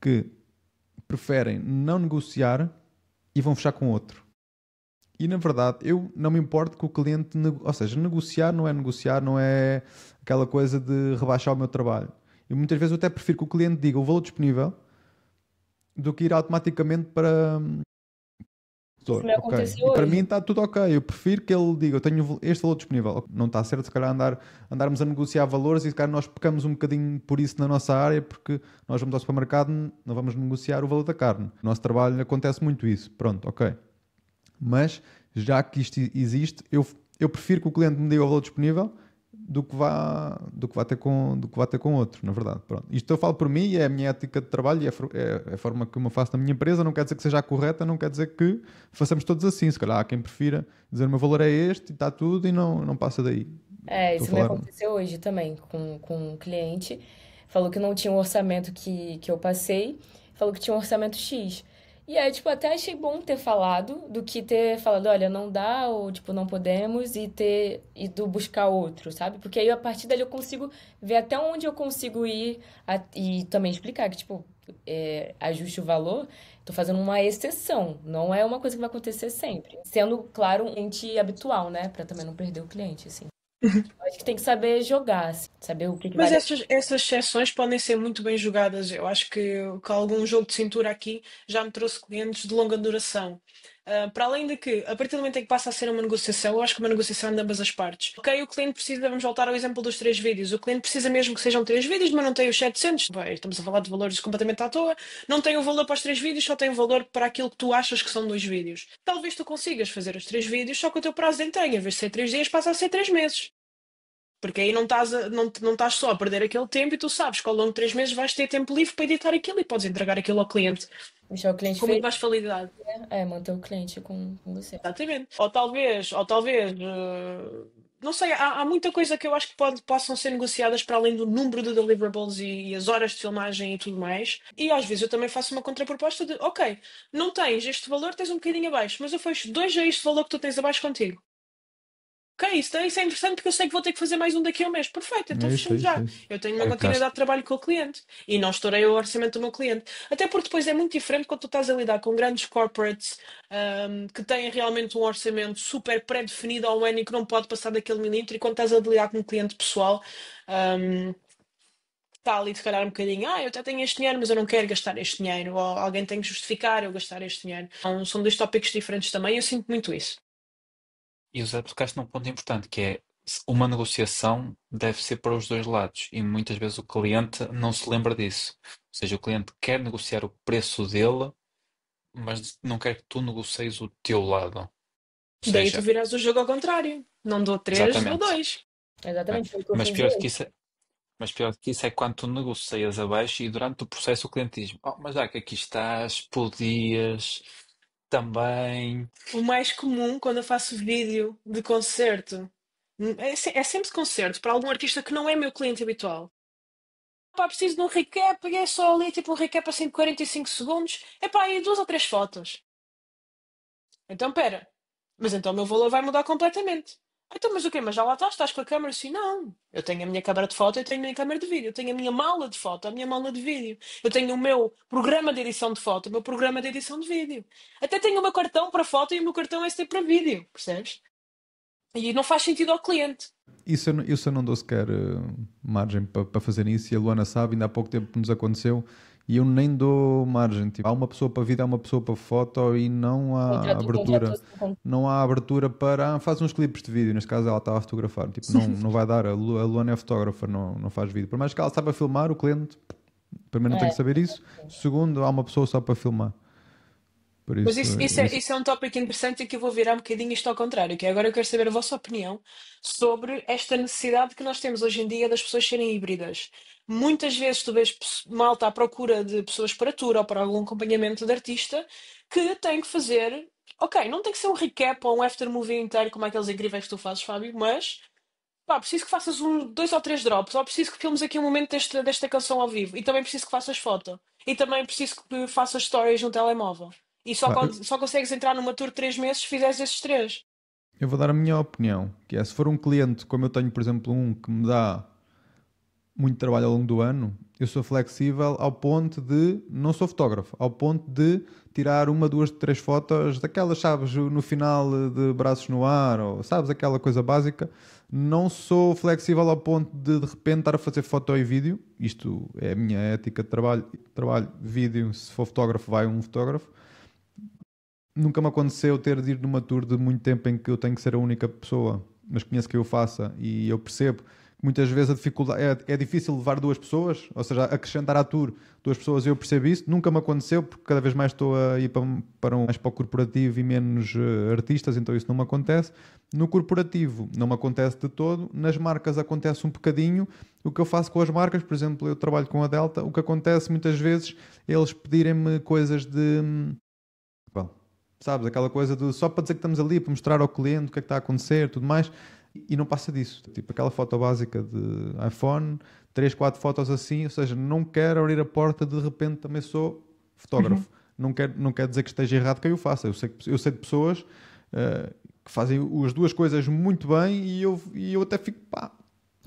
que preferem não negociar e vão fechar com outro. E na verdade, eu não me importo que o cliente, ou seja, negociar, não é aquela coisa de rebaixar o meu trabalho. E muitas vezes eu até prefiro que o cliente diga o valor disponível do que ir automaticamente para Isso gestor. me Ok. aconteceu E para mim hoje. está tudo ok. Eu prefiro que ele diga eu tenho este valor disponível. Não está certo, se calhar andarmos a negociar valores e se calhar nós pecamos um bocadinho por isso na nossa área, porque nós vamos ao supermercado, não vamos negociar o valor da carne. No nosso trabalho acontece muito isso. Pronto, ok. Mas já que isto existe, eu prefiro que o cliente me diga o valor disponível do que vá ter com outro, na verdade. Pronto. Isto eu falo por mim, é a minha ética de trabalho e é a forma como eu faço na minha empresa. Não quer dizer que seja a correta, não quer dizer que façamos todos assim. Se calhar há quem prefira dizer o meu valor é este e está tudo e não passa daí. Estou a Isso me falar. aconteceu hoje também com um cliente. Falou que não tinha o orçamento que eu passei, falou que tinha um orçamento X. E aí, tipo, até achei bom ter falado do que ter falado, olha, não dá, ou tipo, não podemos, e ter ido buscar outro, sabe? Porque aí a partir dali eu consigo ver até onde eu consigo ir e também explicar que, tipo, ajuste o valor, tô fazendo uma exceção, não é uma coisa que vai acontecer sempre. Sendo, claro, um cliente habitual, né? Pra também não perder o cliente, assim. Acho que tem que saber jogar, assim, saber o que Mas vale. essas exceções podem ser muito bem jogadas. Eu acho que algum jogo de cintura aqui já me trouxe clientes de longa duração. Para além de que, a partir do momento em que passa a ser uma negociação, eu acho que uma negociação é de ambas as partes. Ok, o cliente precisa, vamos voltar ao exemplo dos 3 vídeos. O cliente precisa mesmo que sejam 3 vídeos, mas não tem os 700. Bem, estamos a falar de valores completamente à toa. Não tem o valor para os 3 vídeos, só tem o valor para aquilo que tu achas que são 2 vídeos. Talvez tu consigas fazer os 3 vídeos, só que o teu prazo de entrega, em vez de ser 3 dias, passa a ser 3 meses. Porque aí não estás só a perder aquele tempo e tu sabes que ao longo de 3 meses vais ter tempo livre para editar aquilo e podes entregar aquilo ao cliente Deixar o cliente com muito feliz, mais qualidade. manter o cliente com você. Exatamente. Ou talvez, não sei, há muita coisa que eu acho que possam ser negociadas para além do número de deliverables e as horas de filmagem e tudo mais. E às vezes eu também faço uma contraproposta de, ok, não tens este valor, tens um bocadinho abaixo, mas eu fecho 2 a este valor que tu tens abaixo contigo. Ok, isso é interessante porque eu sei que vou ter que fazer mais um daqui a um mês. Perfeito, então É isso, é fechamos isso, já. é isso. Eu tenho uma É que acho continuidade de trabalho com o cliente e não estourei o orçamento do meu cliente. Até porque depois é muito diferente quando tu estás a lidar com grandes corporates que têm realmente um orçamento super pré-definido ao ano e que não pode passar daquele milímetro, e quando estás a lidar com um cliente pessoal um, que está ali se calhar um bocadinho, eu até tenho este dinheiro, mas eu não quero gastar este dinheiro, ou alguém tem que justificar eu gastar este dinheiro. Então, são dois tópicos diferentes também e eu sinto muito isso. E o Zé tocaste num ponto importante, que é uma negociação deve ser para os dois lados e muitas vezes o cliente não se lembra disso. Ou seja, o cliente quer negociar o preço dele, mas não quer que tu negocies o teu lado. Ou Daí tu seja, viras o jogo ao contrário. Não dou 3, dou exatamente. 2. É. Exatamente, foi o que eu Mas fiz pior do que hoje. isso é, mas pior do que isso é quando tu negocias abaixo e durante o processo o cliente diz: mas já que aqui estás, podias também. O mais comum quando eu faço vídeo de concerto é sempre concerto para algum artista que não é meu cliente habitual. pá, preciso de um recap e é só ali tipo um recap assim de 45 segundos. Epá, e 2 ou 3 fotos. Então, pera. Mas então o meu valor vai mudar completamente. Então, mas o quê? Mas já lá estás com a câmera? Assim, não. Eu tenho a minha câmera de foto, eu tenho a minha câmera de vídeo, eu tenho a minha mala de foto, a minha mala de vídeo. Eu tenho o meu programa de edição de foto, o meu programa de edição de vídeo. Até tenho o meu cartão para foto e o meu cartão SD para vídeo, percebes? E não faz sentido ao cliente. Isso eu não dou sequer margem para fazer isso, e a Luana sabe, ainda há pouco tempo nos aconteceu, e eu nem dou margem. Tipo, há uma pessoa para vídeo, há uma pessoa para foto, e não há abertura. Não há abertura para. Faz uns clipes de vídeo, neste caso ela estava a fotografar. Tipo, não vai dar. A Luana é fotógrafa, não faz vídeo. Por mais que ela saiba filmar, o cliente, primeiro, não tem que saber isso. Segundo, há uma pessoa só para filmar. Por Mas isso, isso é um tópico interessante e que eu vou virar um bocadinho isto ao contrário, que é agora eu quero saber a vossa opinião sobre esta necessidade que nós temos hoje em dia das pessoas serem híbridas. Muitas vezes tu vês malta à procura de pessoas para tour ou para algum acompanhamento de artista que tem que fazer, ok, não tem que ser um recap ou um after movie inteiro como aqueles incríveis que tu fazes, Fábio, mas pá, preciso que faças 2 ou 3 drops, ou preciso que filmes aqui um momento desta canção ao vivo, e também preciso que faças foto, e também preciso que faças stories no telemóvel. E pá, só consegues entrar numa tour de 3 meses se fizeres esses três. eu vou dar a minha opinião, que é, se for um cliente, como eu tenho, por exemplo, um que me dá muito trabalho ao longo do ano, eu sou flexível ao ponto de, não sou fotógrafo, ao ponto de tirar 1, 2, 3 fotos daquelas, sabes, no final de braços no ar, ou sabes, aquela coisa básica. Não sou flexível ao ponto de repente estar a fazer foto e vídeo. Isto é a minha ética de trabalho. Trabalho, vídeo, se for fotógrafo, vai um fotógrafo. Nunca me aconteceu ter de ir numa tour de muito tempo em que eu tenho que ser a única pessoa, mas conheço que eu faça, e eu percebo que muitas vezes a dificuldade é difícil levar 2 pessoas, ou seja, acrescentar à tour 2 pessoas. Eu percebo isso, nunca me aconteceu, porque cada vez mais estou a ir mais para o corporativo e menos artistas, então isso não me acontece. No corporativo não me acontece de todo, nas marcas acontece um bocadinho. O que eu faço com as marcas, por exemplo, eu trabalho com a Delta, o que acontece muitas vezes é eles pedirem-me coisas de... Bom, sabes, aquela coisa de só para dizer que estamos ali, para mostrar ao cliente o que é que está a acontecer, tudo mais, e não passa disso. Tipo, aquela foto básica de iPhone, 3, 4 fotos assim, ou seja, não quero abrir a porta, de repente também sou fotógrafo. Não quer dizer que esteja errado que eu faça. Eu sei de pessoas que fazem as duas coisas muito bem, e eu até fico, pá,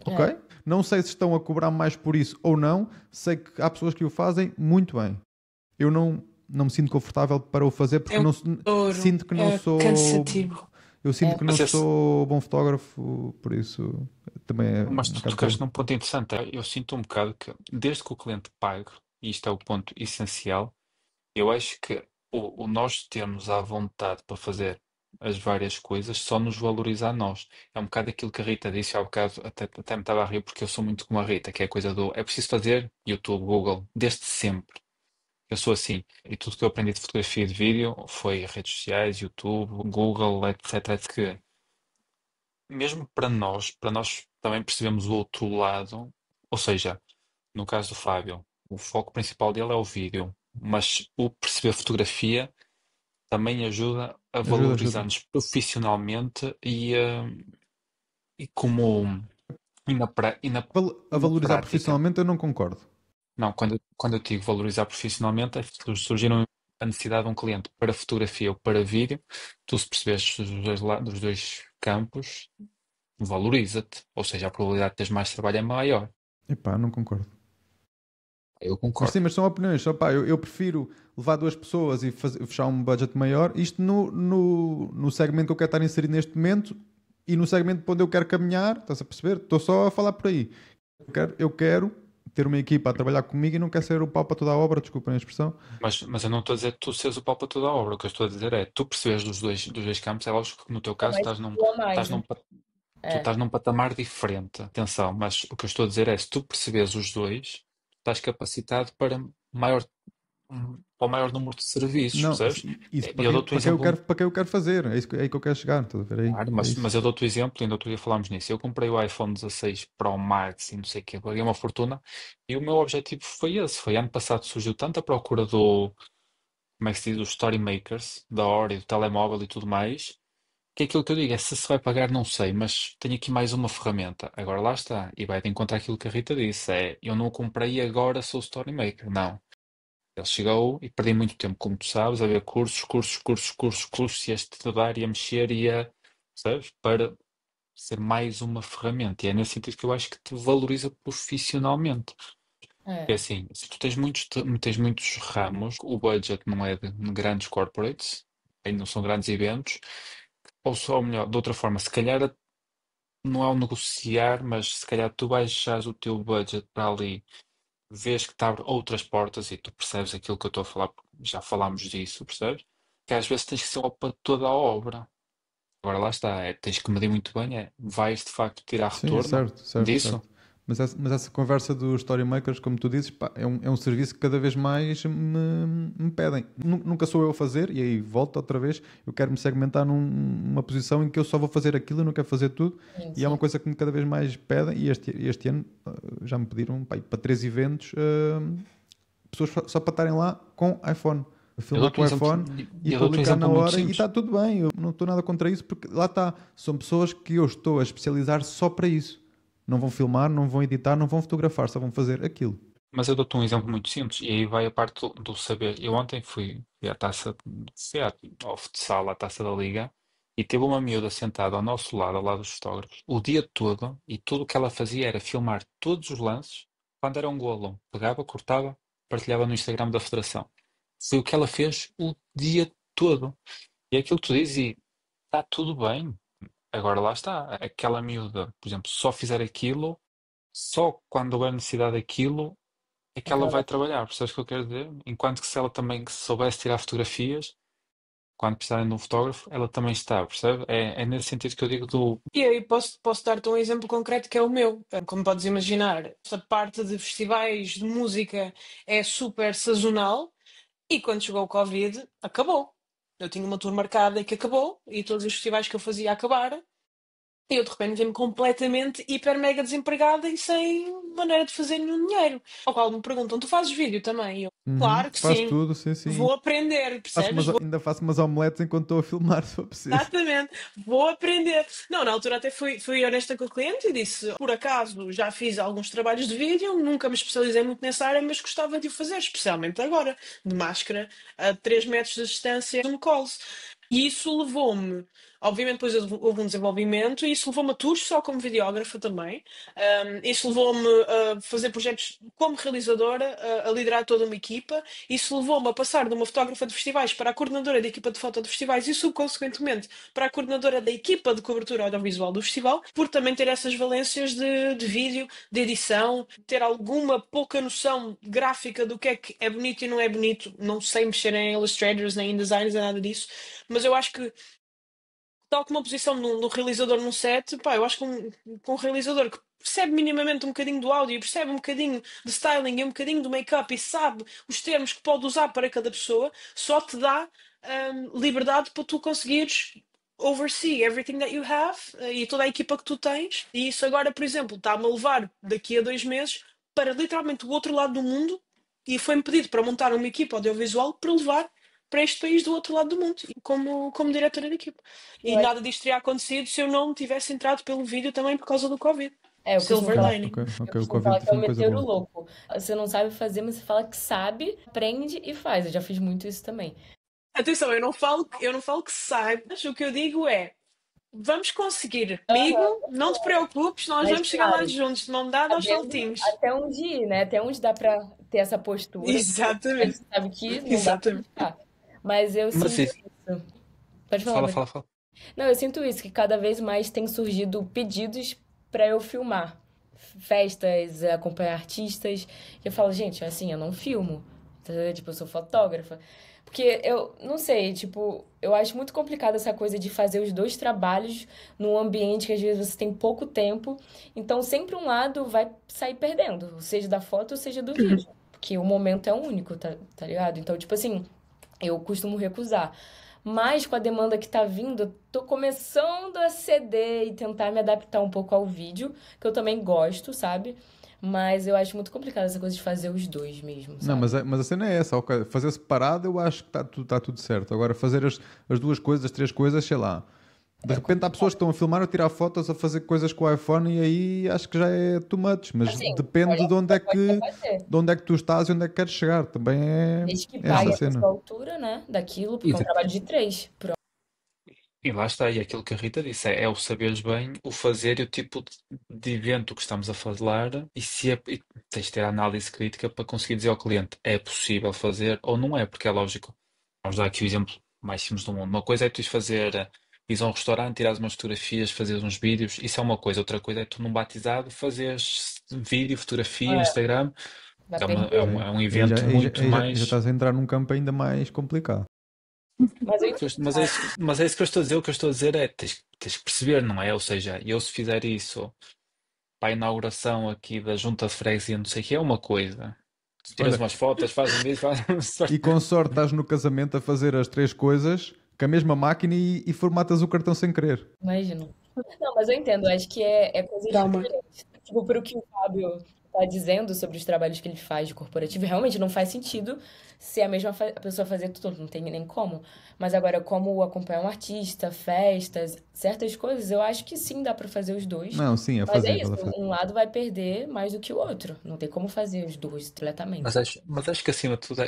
ok. Não sei se estão a cobrar mais por isso ou não, sei que há pessoas que o fazem muito bem. Eu não me sinto confortável para o fazer, porque É um sinto que não sou. cansativo. Eu sinto que não Mas esse, sou bom fotógrafo, por isso também é um mas tu bocado por tocaste aí. num ponto interessante. Eu sinto um bocado que, desde que o cliente pague, e isto é o ponto essencial, eu acho que o nós termos à vontade para fazer as várias coisas só nos valoriza a nós. É um bocado aquilo que a Rita disse há bocado, até me estava a rir, porque eu sou muito como a Rita, que é a coisa do é preciso fazer YouTube, Google, desde sempre. Eu sou assim. E tudo que eu aprendi de fotografia e de vídeo foi redes sociais, YouTube, Google, etc. Que mesmo para nós também percebemos o outro lado, ou seja, no caso do Fábio, o foco principal dele é o vídeo, mas o perceber fotografia também ajuda a Ajuda. valorizar-nos profissionalmente e como e na, pra- e na, A e na valorizar prática. profissionalmente eu não concordo. Não, quando eu digo valorizar profissionalmente, é que surgiram a necessidade de um cliente para fotografia ou para vídeo, tu se perceberes dos dois campos, valoriza-te. Ou seja, a probabilidade de teres mais trabalho é maior. Epá, não concordo. Eu Mas sim, concordo. mas são opiniões. Só, pá, eu prefiro levar 2 pessoas e fechar um budget maior. Isto no segmento que eu quero estar inserido neste momento, e no segmento para onde eu quero caminhar. Estás a perceber? Estou só a falar por aí. Eu quero ter uma equipa a trabalhar comigo, e não quero ser o pau para toda a obra, desculpem a expressão. Mas eu não estou a dizer que tu seres o pau para toda a obra. O que eu estou a dizer é, tu percebes dos dois campos, é lógico que no teu É caso mais a mais, estás né? num, tu É. estás num patamar diferente. Atenção, mas o que eu estou a dizer é, se tu percebes os dois, estás capacitado para o maior número de serviços, Não, percebes? isso para Eu quem, dou-te o para quem eu quero, exemplo, para quem eu quero fazer. É isso, é aí que eu quero chegar. Estás a ver aí? claro, É mas isso. eu dou-te o exemplo, ainda outro dia falámos nisso. Eu comprei o iPhone 16 Pro Max e não sei o quê, paguei uma fortuna, e o meu objetivo foi esse. Foi ano passado, surgiu tanta procura como é que se diz, dos Story Makers, da hora e do telemóvel e tudo mais, Que é aquilo que eu digo, é se vai pagar, não sei, mas tenho aqui mais uma ferramenta. Agora lá está, e vai de encontro àquilo que a Rita disse, eu não o comprei agora, sou Storymaker, não. Ele chegou e perdi muito tempo, como tu sabes, a ver cursos, e a estudar e a mexer sabes, para ser mais uma ferramenta. E é nesse sentido que eu acho que te valoriza profissionalmente. É É, assim, se tu tens muitos ramos, o budget não é de grandes corporates, ainda não são grandes eventos, ou só, melhor, de outra forma, se calhar não é um negociar, mas se calhar tu baixas o teu budget para ali, vês que te abre outras portas e tu percebes aquilo que eu estou a falar, porque já falámos disso, percebes? Que às vezes tens que ser para toda a obra. Agora lá está, tens que medir muito bem, vais de facto tirar Sim, retorno certo, certo, disso? certo. Mas essa conversa dos Storymakers, como tu dizes, pá, é um serviço que cada vez mais me pedem. Nunca sou eu a fazer, e aí volto outra vez. Eu quero me segmentar numa posição em que eu só vou fazer aquilo e não quero fazer tudo. sim, E é uma sim. coisa que me cada vez mais pedem. E este ano já me pediram pá, para 3 eventos, pessoas só para estarem lá com iPhone. A Eu filmar dou-te com um o exemplo, iPhone e eu dou-te um publicar na exemplo muito hora e simples. está tudo bem. Eu não estou nada contra isso porque lá está. São pessoas que eu estou a especializar só para isso. Não vão filmar, não vão editar, não vão fotografar, só vão fazer aquilo. Mas eu dou-te um exemplo muito simples, e aí vai a parte do saber. Eu ontem fui à ao futsal, à taça da Liga, e teve uma miúda sentada ao nosso lado, ao lado dos fotógrafos, o dia todo, e tudo o que ela fazia era filmar todos os lances, quando era um golo. Pegava, cortava, partilhava no Instagram da Federação. Foi o que ela fez o dia todo. E é aquilo que tu dizes, e está tudo bem. Agora lá está, aquela miúda, por exemplo, só fizer aquilo, só quando houver necessidade daquilo é que É que ela ela vai vai. trabalhar, percebes o que eu quero dizer? Enquanto que se ela também soubesse tirar fotografias, quando precisarem de um fotógrafo, ela também está, percebe? É nesse sentido que eu digo do. E aí posso dar-te um exemplo concreto que é o meu. Como podes imaginar, esta parte de festivais de música é super sazonal e quando chegou o Covid, acabou. Eu tinha uma tour marcada e que acabou, e todos os festivais que eu fazia acabaram. E eu de repente vi-me completamente hiper mega desempregada e sem maneira de fazer nenhum dinheiro. Ao qual me perguntam: tu fazes vídeo também? E eu, Uhum. claro que Faço sim, tudo, sim, sim. vou aprender, percebes? Ainda faço umas omeletes enquanto estou a filmar, se for preciso. Exatamente, vou aprender. Não, na altura até fui honesta com o cliente e disse: por acaso já fiz alguns trabalhos de vídeo, nunca me especializei muito nessa área, mas gostava de o fazer, especialmente agora, de máscara, a 3 metros de distância, no colo. E isso levou-me, obviamente, depois houve um desenvolvimento, e isso levou-me a tours só como videógrafa também. Isso levou-me a fazer projetos como realizadora, a liderar toda uma equipa. Isso levou-me a passar de uma fotógrafa de festivais para a coordenadora da equipa de foto de festivais e, subconsequentemente, para a coordenadora da equipa de cobertura audiovisual do festival, por também ter essas valências de vídeo, de edição, ter alguma pouca noção gráfica do que é bonito e não é bonito. Não sei mexer em Illustrators, nem em designers, nem nada disso, mas eu acho que, tal como a posição do realizador num set, pá, eu acho que um realizador que percebe minimamente um bocadinho do áudio, percebe um bocadinho de styling e um bocadinho do make-up e sabe os termos que pode usar para cada pessoa, só te dá liberdade para tu conseguires oversee everything that you have, e toda a equipa que tu tens. E isso agora, por exemplo, está-me a levar daqui a 2 meses para literalmente o outro lado do mundo, e foi-me pedido para montar uma equipa audiovisual para levar para este país do outro lado do mundo, como diretora de equipa. E Eu acho, nada disto teria acontecido se eu não tivesse entrado pelo vídeo também por causa do Covid. eu costumo Silver falar, Pois, lining. ok, eu ok. O costumo Covid falar que é foi o uma coisa meter o boa. louco. Você não sabe fazer, mas você fala que sabe, aprende e faz. Eu já fiz muito isso também. Atenção, eu não falo que saibas, o que eu digo é: vamos conseguir. Amigo, Aham. não te preocupes, nós Mas, vamos chegar lá claro, juntos, de mão dada aos sabendo saltinhos. até onde ir, né? Até onde dá pra ter essa postura. A Exatamente, gente sabe que não dá pra exatamente. ficar. Mas eu Mas sinto isso, isso. Pode falar, fala, pode. fala, fala. Não, eu sinto isso, que cada vez mais tem surgido pedidos pra eu filmar. Festas, acompanhar artistas. E eu falo, gente, assim, eu não filmo. Tá? Tipo, eu sou fotógrafa. Porque eu não sei, tipo, eu acho muito complicado essa coisa de fazer os dois trabalhos num ambiente que às vezes você tem pouco tempo. Então, sempre um lado vai sair perdendo, seja da foto, seja do Uhum. vídeo. Porque o momento é único, tá ligado? Então, tipo assim, eu costumo recusar. Mas com a demanda que tá vindo, eu tô começando a ceder e tentar me adaptar um pouco ao vídeo, que eu também gosto, sabe? Mas eu acho muito complicado essa coisa de fazer os dois mesmo, Não, sabe? mas a cena é essa. Ok, fazer separado eu acho que está tudo certo. Agora, fazer as duas coisas, as três coisas, sei lá. De repente há pessoas que estão a filmar, a tirar fotos, a fazer coisas com o iPhone e aí acho que já é too much, mas Assim, depende pode, de onde é pode que, até fazer. de onde é que tu estás e onde é que queres chegar. Também Desde que é pague essa a cena. sua altura, né? Daquilo, E, porque é um trabalho de três. Pronto. e lá está, e aquilo que a Rita disse, é o saberes bem o fazer e o tipo de evento que estamos a falar e tens de ter a análise crítica para conseguir dizer ao cliente é possível fazer ou não é, porque é lógico. Vamos dar aqui o exemplo mais simples do mundo. Uma coisa é tu ires a um restaurante, tirares umas fotografias, fazeres uns vídeos, isso é uma coisa. Outra coisa é tu num batizado fazeres vídeo, fotografia, É, Instagram, vai que é, perder. é um Aí já, evento aí já, muito aí já, já mais. estás a entrar num campo ainda mais complicado. Mas eu Mas é isso que eu estou a dizer. O que eu estou a dizer é tens que perceber, não é? Ou seja, eu se fizer isso para a inauguração aqui da Junta de Freguesia, não sei o que, é uma coisa. Tu tiras Olha, umas fotos, fazes um vídeo, e com sorte estás no casamento a fazer as três coisas com a mesma máquina e formatas o cartão sem querer. imagino. Não, mas eu entendo, acho que é coisas Trauma. diferentes. Tipo, pro que o Fábio tá dizendo sobre os trabalhos que ele faz de corporativo, realmente não faz sentido se a mesma pessoa fazer tudo, não tem nem como. Mas agora, como acompanhar um artista, festas, certas coisas, eu acho que sim, dá pra fazer os dois. Não, sim, é Mas é fazível, isso, é fazível. um lado vai perder mais do que o outro. Não tem como fazer os dois Mas diretamente. acho que acima de tudo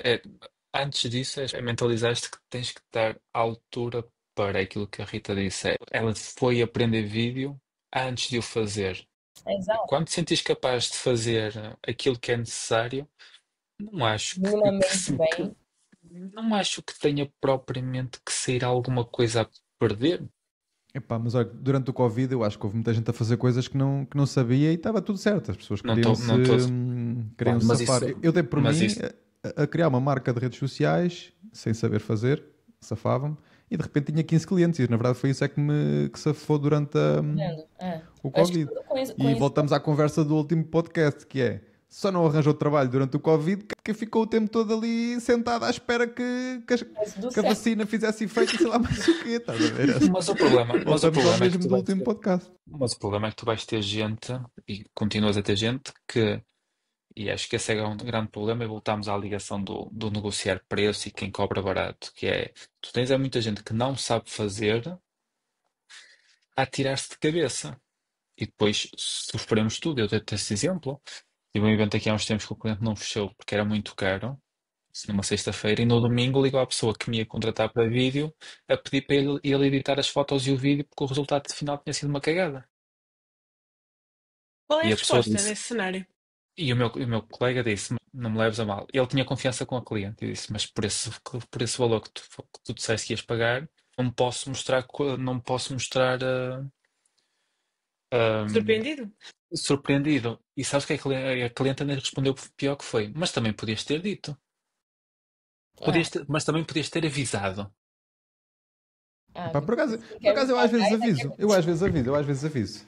antes disso é mentalizaste que tens que estar à altura para aquilo que a Rita disse. Ela foi aprender vídeo antes de o fazer. Exato. Quando te sentes capaz de fazer aquilo que é necessário, não acho Minimamente que- bem. não acho que tenha propriamente que sair alguma coisa a perder. Epá, mas olha, durante o Covid eu acho que houve muita gente a fazer coisas que não sabia e estava tudo certo. As pessoas Não estou, queriam-se não estou. queriam Claro, -se safar. Eu dei por mas mim isso, a criar uma marca de redes sociais sem saber fazer, safava-me, e de repente tinha 15 clientes. E na verdade foi isso é que me que safou durante Tá vendo? É. o Eu acho que Covid. tudo E voltamos à conversa do último podcast, que é só não arranjou trabalho durante o Covid que ficou o tempo todo ali sentado à espera faz tudo que a certo. vacina fizesse efeito e sei lá mais o quê, estás a ver? mas o problema, mas o Voltamos ao problema é que mesmo tu do vais último ter, podcast. mas o problema é que tu vais ter gente e continuas a ter gente que, e acho que esse é um grande problema, e voltamos à ligação do negociar preço e quem cobra barato, que é, tu tens muita gente que não sabe fazer a tirar-se de cabeça. E depois sofremos tudo. Eu dei-te esse exemplo. Tive um evento aqui há uns tempos que o cliente não fechou porque era muito caro, numa sexta-feira, e no domingo ligou à pessoa que me ia contratar para vídeo a pedir para ele editar as fotos e o vídeo porque o resultado final tinha sido uma cagada. Qual é E a a pessoa resposta disse, nesse cenário? e o meu colega disse, não me leves a mal. Ele tinha confiança com a cliente e disse, mas por esse valor que tu disseste que ias pagar, não posso mostrar ah, Surpreendido? surpreendido. E sabes que a cliente ainda respondeu pior que foi. Mas também podias ter dito. É, Mas também podias ter avisado. Epá, por acaso, você por quer me acaso eu às pagar vezes e daqui aviso. Eu às vezes aviso, eu às vezes aviso.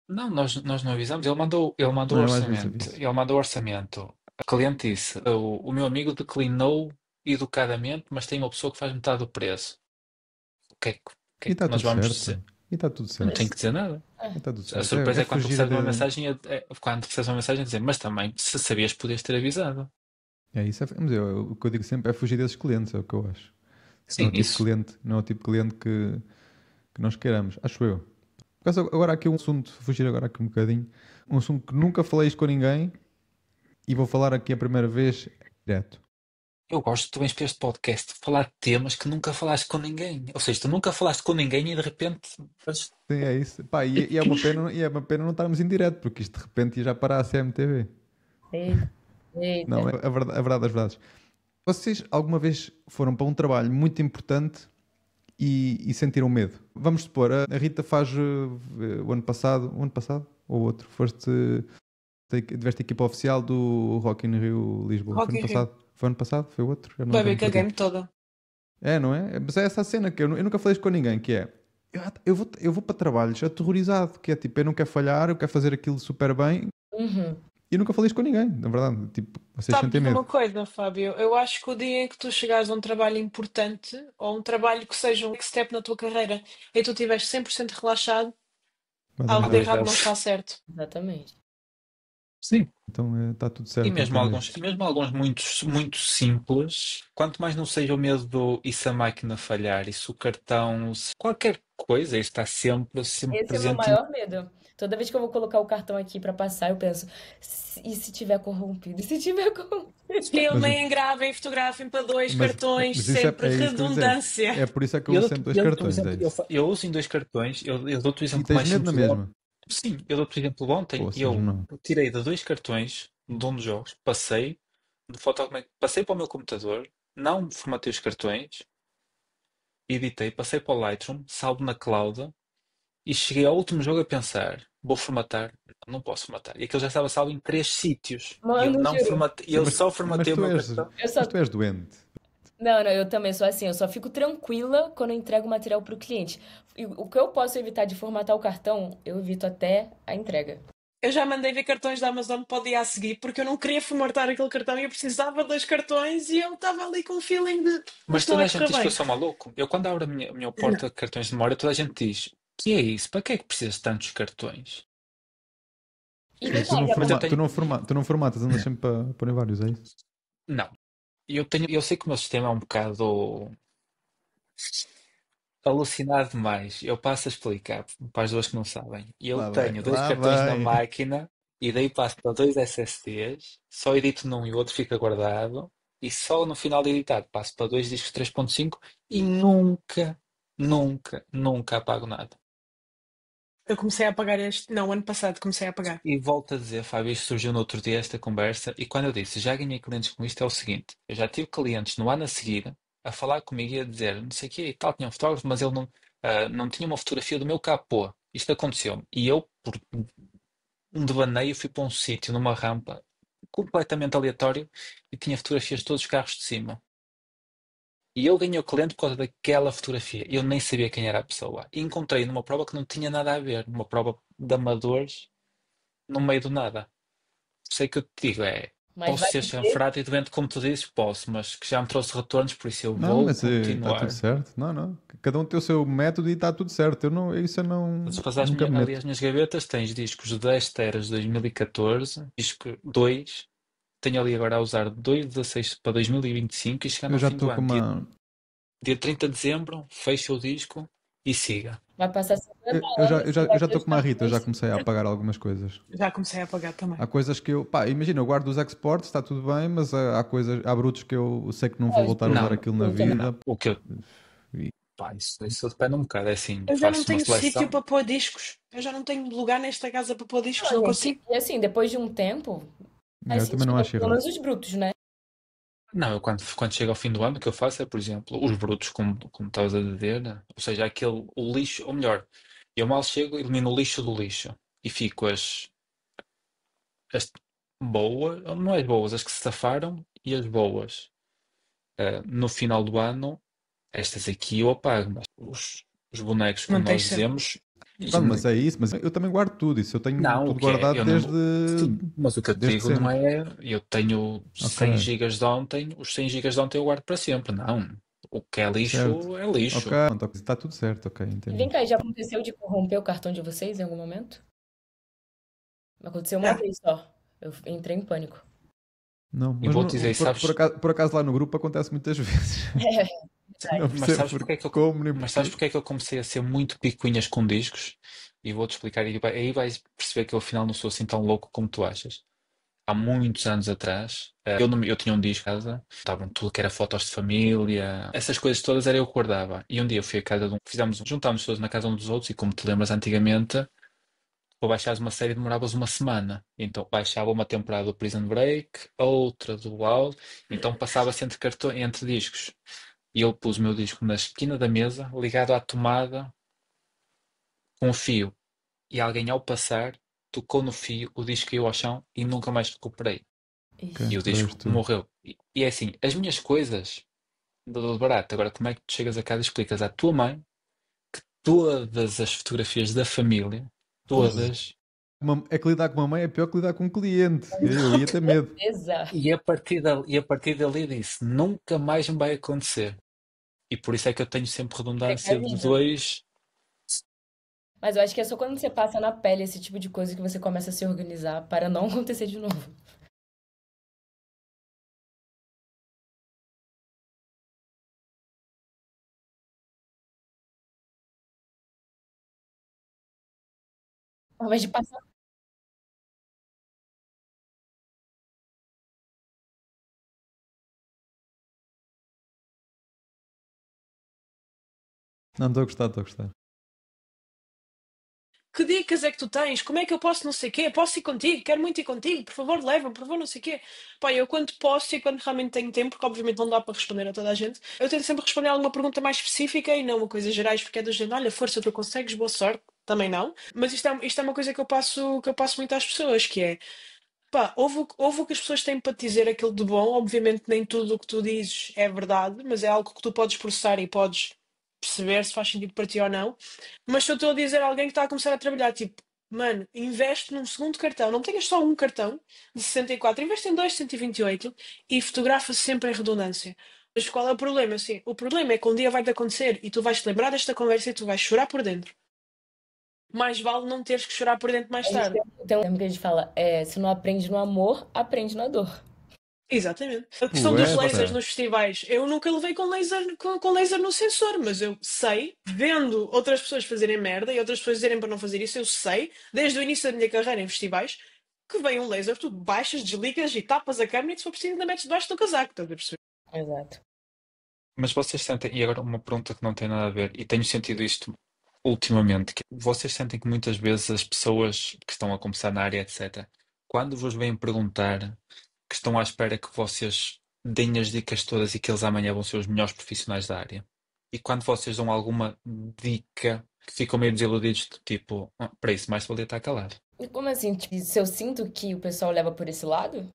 Não, nós não avisamos. Ele mandou Não, o eu às vezes orçamento. aviso. Ele mandou o orçamento. A cliente disse: o meu amigo declinou educadamente, mas tem uma pessoa que faz metade do preço. O que é E que está nós tudo vamos certo. dizer? E está tudo Não tem certo. que dizer nada. E está tudo A certo. surpresa É é quando tu fugir recebes uma de. mensagem, quando recebes uma mensagem a dizer, mas também, se sabias, podias ter avisado. É isso. Mas o que eu digo sempre é fugir desses clientes, é o que eu acho. Não é Sim, o tipo de isso. cliente, não é o tipo de cliente que nós queiramos, acho eu. Por acaso, agora aqui um assunto, fugir agora aqui um bocadinho, um assunto que nunca falei isto com ninguém e vou falar aqui a primeira vez direto. Eu gosto que tu vens para este podcast falar de temas que nunca falaste com ninguém. Ou seja, tu nunca falaste com ninguém e de repente. Sim, é isso. Pá, e é uma pena não estarmos em direto, porque isto de repente ia já para a CMTV. Eita, Não, eita. é a verdade das verdades. Vocês alguma vez foram para um trabalho muito importante e sentiram medo? Vamos supor, a Rita faz o ano passado ou outro, tiveste equipa oficial do Rock in Rio Lisboa. Foi Rock ano in Rio. passado? Foi ano passado? Foi outro? Já Vai me ver, perdi. caguei-me toda. É, não é? Mas é essa a cena que eu nunca falei isto com ninguém, que é eu vou para trabalhos aterrorizado, que é tipo, eu não quero falhar, eu quero fazer aquilo super bem Uhum. e nunca falei isto com ninguém, na verdade. Tipo, vocês sentem Sabes de medo. uma coisa, Fábio? Eu acho que o dia em que tu chegares a um trabalho importante ou um trabalho que seja um next step na tua carreira e tu estiveres 100% relaxado, Vais algo de arranjar. errado não Habilidades. está certo. Exatamente. Sim. Então está tudo certo. E mesmo então é alguns, isso. e mesmo alguns muito, muito simples, quanto mais não seja o medo do e se a máquina falhar, e se o cartão, qualquer coisa, isso está sempre Esse é o meu presente. maior medo. Toda vez que eu vou colocar o cartão aqui pra passar, eu penso, e se tiver corrompido? E se tiver corrompido? Mas, Filmem, gravem, fotografem para dois mas, cartões, mas isso sempre é isso que eu ia dizer. redundância. É por isso é que eu E eu uso dou-te sempre dois eu dou-te um cartões, é exemplo, isso. eu uso em dois cartões, eu dou-te o E exemplo tens mais medo na simples. mesma? Sim, eu dou-te o exemplo ontem, Poças, eu não. tirei de dois cartões de um dos jogos, passei, passei para o meu computador, não formatei os cartões, editei, passei para o Lightroom, salvo na cloud, e cheguei ao último jogo a pensar, vou formatar, não posso formatar. E aquilo já estava salvo em 3 sítios. E eu Mano, não juro. formatei, Sim, eu mas, só mas formatei o tu meu és, cartão. Eu só. mas tu és doente. Não, não, eu também sou assim. Eu só fico tranquila quando eu entrego o material pro cliente. E o que eu posso evitar de formatar o cartão, eu evito até a entrega. Eu já mandei ver cartões da Amazon para o dia a seguir porque eu não queria formatar aquele cartão e eu precisava de dois cartões e eu estava ali com o feeling de Mas isto não toda vai a gente correr diz que eu bem. sou maluco. Eu quando abro a minha Não. porta de cartões de memória, toda a gente diz, que é isso? Para que é que precisas de tantos cartões? E vem Mas cá, já Mas eu aconteceu. tenho. tu não formatas, andas sempre para pôr em vários, é isso? Não. Eu sei que o meu sistema é um bocado alucinado demais. Eu passo a explicar para as pessoas que não sabem. Eu Lá vai, tenho dois lá cartões na vai. máquina e daí passo para dois SSDs, só edito num e o outro fica guardado, e só no final de editar passo para dois discos 3.5 e nunca, nunca, nunca apago nada. Eu comecei a pagar este. Não, ano passado comecei a pagar. E volto a dizer, Fábio, isto surgiu no outro dia esta conversa, e quando eu disse já ganhei clientes com isto, é o seguinte: eu já tive clientes no ano a seguir a falar comigo e a dizer não sei o quê e tal, tinha um fotógrafo, mas ele não tinha uma fotografia do meu capô. Isto aconteceu-me. E eu, por um devaneio, fui para um sítio, numa rampa, completamente aleatório, e tinha fotografias de todos os carros de cima. E eu ganhei o cliente por causa daquela fotografia. Eu nem sabia quem era a pessoa. E encontrei numa prova que não tinha nada a ver, numa prova de amadores, no meio do nada. Sei que eu te digo, Mas posso vai ser dizer. chanfrado e doente como tu dizes, posso, mas que já me trouxe retornos, por isso eu Não, vou mas está tudo continuar. certo. Não, não. Cada um tem o seu método e está tudo certo. Isso eu Se não, passares nunca me ali meto. as minhas gavetas, tens discos de 10 teras de 2014, disco 2, tenho ali agora a usar 2.16 para 2025 e chegando Eu ao já fim do estou com ano, dia, uma. dia 30 de dezembro, fecho o disco e siga. Vai passar 50 Eu já anos, estou você eu vai já ter estou os com uma Rita, eu já cartões. comecei a apagar algumas coisas. Já comecei a pagar também. Há coisas que eu. Pá, imagina, eu guardo os exports, está tudo bem, mas há coisas, há brutos que eu sei que não vou Ah, voltar a usar Não, aquilo na eu também. não. vida. O que eu, E- pá, isso depende um bocado. É assim, Eu já não faço uma tenho sítio seleção. para pôr discos. Eu já não tenho lugar nesta casa para pôr discos, Não, não gente, consigo. e assim, depois de um tempo, eu assim, também não tira acho pelo errado. menos os brutos, né? Não, eu quando chega ao fim do ano, o que eu faço é, por exemplo, os brutos, como estavas a dizer, né? Ou seja, o lixo, ou melhor, eu mal chego, elimino o lixo do lixo e fico as boas, ou não as boas, as que se safaram e as boas. No final do ano, estas aqui eu apago, mas os bonecos, como Mantens nós sempre. dizemos, Pronto, mas é isso, mas eu também guardo tudo. Isso eu tenho não, o tudo que é? guardado Eu não. Sim, mas o que eu te desde digo não sempre. é. Eu tenho Ok, 100 gigas de ontem, os 100 gigas de ontem eu guardo para sempre. Não. O que é certo. lixo é Ok, lixo. pronto, está tudo certo, ok, E vem entendi. cá, já aconteceu de corromper o cartão de vocês em algum momento? Aconteceu uma Já. vez só. Eu entrei em pânico. Não, E mas vou-te dizer, sabes, por acaso lá no grupo acontece muitas vezes. Não mas percebo sabes porque é que como nem mas sabes porquê. porque é que eu comecei a ser muito picuinhas com discos? E vou-te explicar, e aí vais perceber que eu afinal não sou assim tão louco como tu achas. Há muitos anos atrás, eu tinha um disco em casa, estavam tudo que era fotos de família, essas coisas todas era eu que guardava. E um dia eu fui à casa de um, juntámos todos na casa um dos outros, e como te lembras antigamente, para baixares uma série demoravas uma semana. Então baixava uma temporada do Prison Break, outra do WoW, então passava-se entre discos. E eu pus o meu disco na esquina da mesa, ligado à tomada, com o fio. E alguém ao passar, tocou no fio, o disco caiu ao chão e nunca mais recuperei. Ok, Ixi. E o perdeste disco tudo. morreu. E é assim, as minhas coisas do barato. Agora, como é que tu chegas a casa e explicas à tua mãe todas as fotografias da família, Ixi, todas, É que lidar com uma mãe é pior que lidar com um cliente. Eu ia ter medo. certeza. e a partir dali disse, nunca mais me vai acontecer. E por isso é que eu tenho sempre redundância de Precavido. dois. Mas eu acho que é só quando você passa na pele esse tipo de coisa que você começa a se organizar para não acontecer de novo. Ao invés de passar. Não, estou a gostar, estou a gostar. Que dicas é que tu tens? Como é que eu posso não sei quê? Posso ir contigo? Quero muito ir contigo. Por favor, leva-me, por favor, não sei quê. Pá, eu quando posso e quando realmente tenho tempo, porque obviamente não dá para responder a toda a gente, eu tento sempre responder a alguma pergunta mais específica e não a coisas gerais, porque é do género, olha, força, tu consegues, boa sorte. Também não. Mas isto é uma coisa que eu passo muito às pessoas, que é, pá, ouve o que as pessoas têm para te dizer aquilo de bom. Obviamente nem tudo o que tu dizes é verdade, mas é algo que tu podes processar e podes perceber se faz sentido para ti ou não. Mas se eu estou a dizer a alguém que está a começar a trabalhar, tipo, mano, investe num segundo cartão, não tenhas só um cartão de 64, investe em dois de 128 e fotografa sempre em redundância. Mas qual é o problema? Assim, o problema é que um dia vai-te acontecer e tu vais te lembrar desta conversa e tu vais chorar por dentro. Mais vale não teres que chorar por dentro mais A gente tarde. tem um termo que a gente fala, se não aprende no amor, aprende na dor. Exatamente. A questão dos lasers Poeta. nos festivais. Eu nunca levei com laser no sensor, mas eu sei, vendo outras pessoas fazerem merda e outras pessoas dizerem para não fazer isso, eu sei, desde o início da minha carreira em festivais, que vem um laser, tu baixas, desligas e tapas a câmera e se for preciso ainda metes debaixo do casaco, estás a perceber? Exato. Mas vocês sentem, e agora uma pergunta que não tem nada a ver, e tenho sentido isto ultimamente, que vocês sentem que muitas vezes as pessoas que estão a começar na área, etc., quando vos vêm perguntar, que estão à espera que vocês deem as dicas todas e que eles amanhã vão ser os melhores profissionais da área. E quando vocês dão alguma dica, que ficam meio desiludidos, do tipo, para isso mais valia estar calado. E como assim? Tipo, se eu sinto que o pessoal leva por esse lado?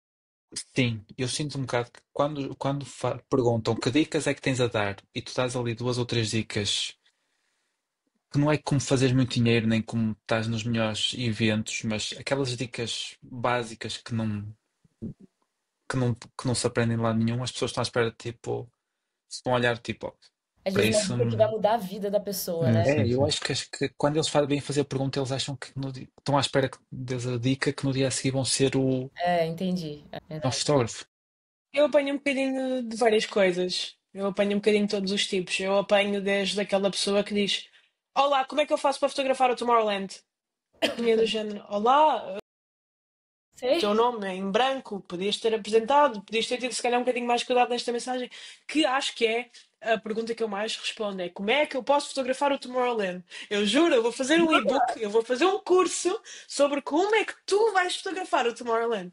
Sim, eu sinto um bocado que quando perguntam que dicas é que tens a dar e tu dás ali duas ou três dicas que não é como fazeres muito dinheiro nem como estás nos melhores eventos, mas aquelas dicas básicas que não se aprendem de lado nenhum, as pessoas estão à espera, tipo, estão a olhar, tipo, Às para vezes uma isso. dica que vai mudar a vida da pessoa, É, né? sim, Eu sim. acho que quando eles fazem bem fazer a pergunta, eles acham que estão à espera que dês a dica que no dia a seguir vão ser o É, entendi. nosso fotógrafo. Eu apanho um bocadinho de várias coisas. Eu apanho um bocadinho de todos os tipos. Eu apanho desde aquela pessoa que diz: Olá, como é que eu faço para fotografar o Tomorrowland? E é do género: Olá, teu Sei. nome é em branco, podias ter apresentado, podias ter tido se calhar um bocadinho mais cuidado nesta mensagem, que acho que é a pergunta que eu mais respondo, é como é que eu posso fotografar o Tomorrowland? Eu juro, eu vou fazer um e-book, eu vou fazer um curso sobre como é que tu vais fotografar o Tomorrowland.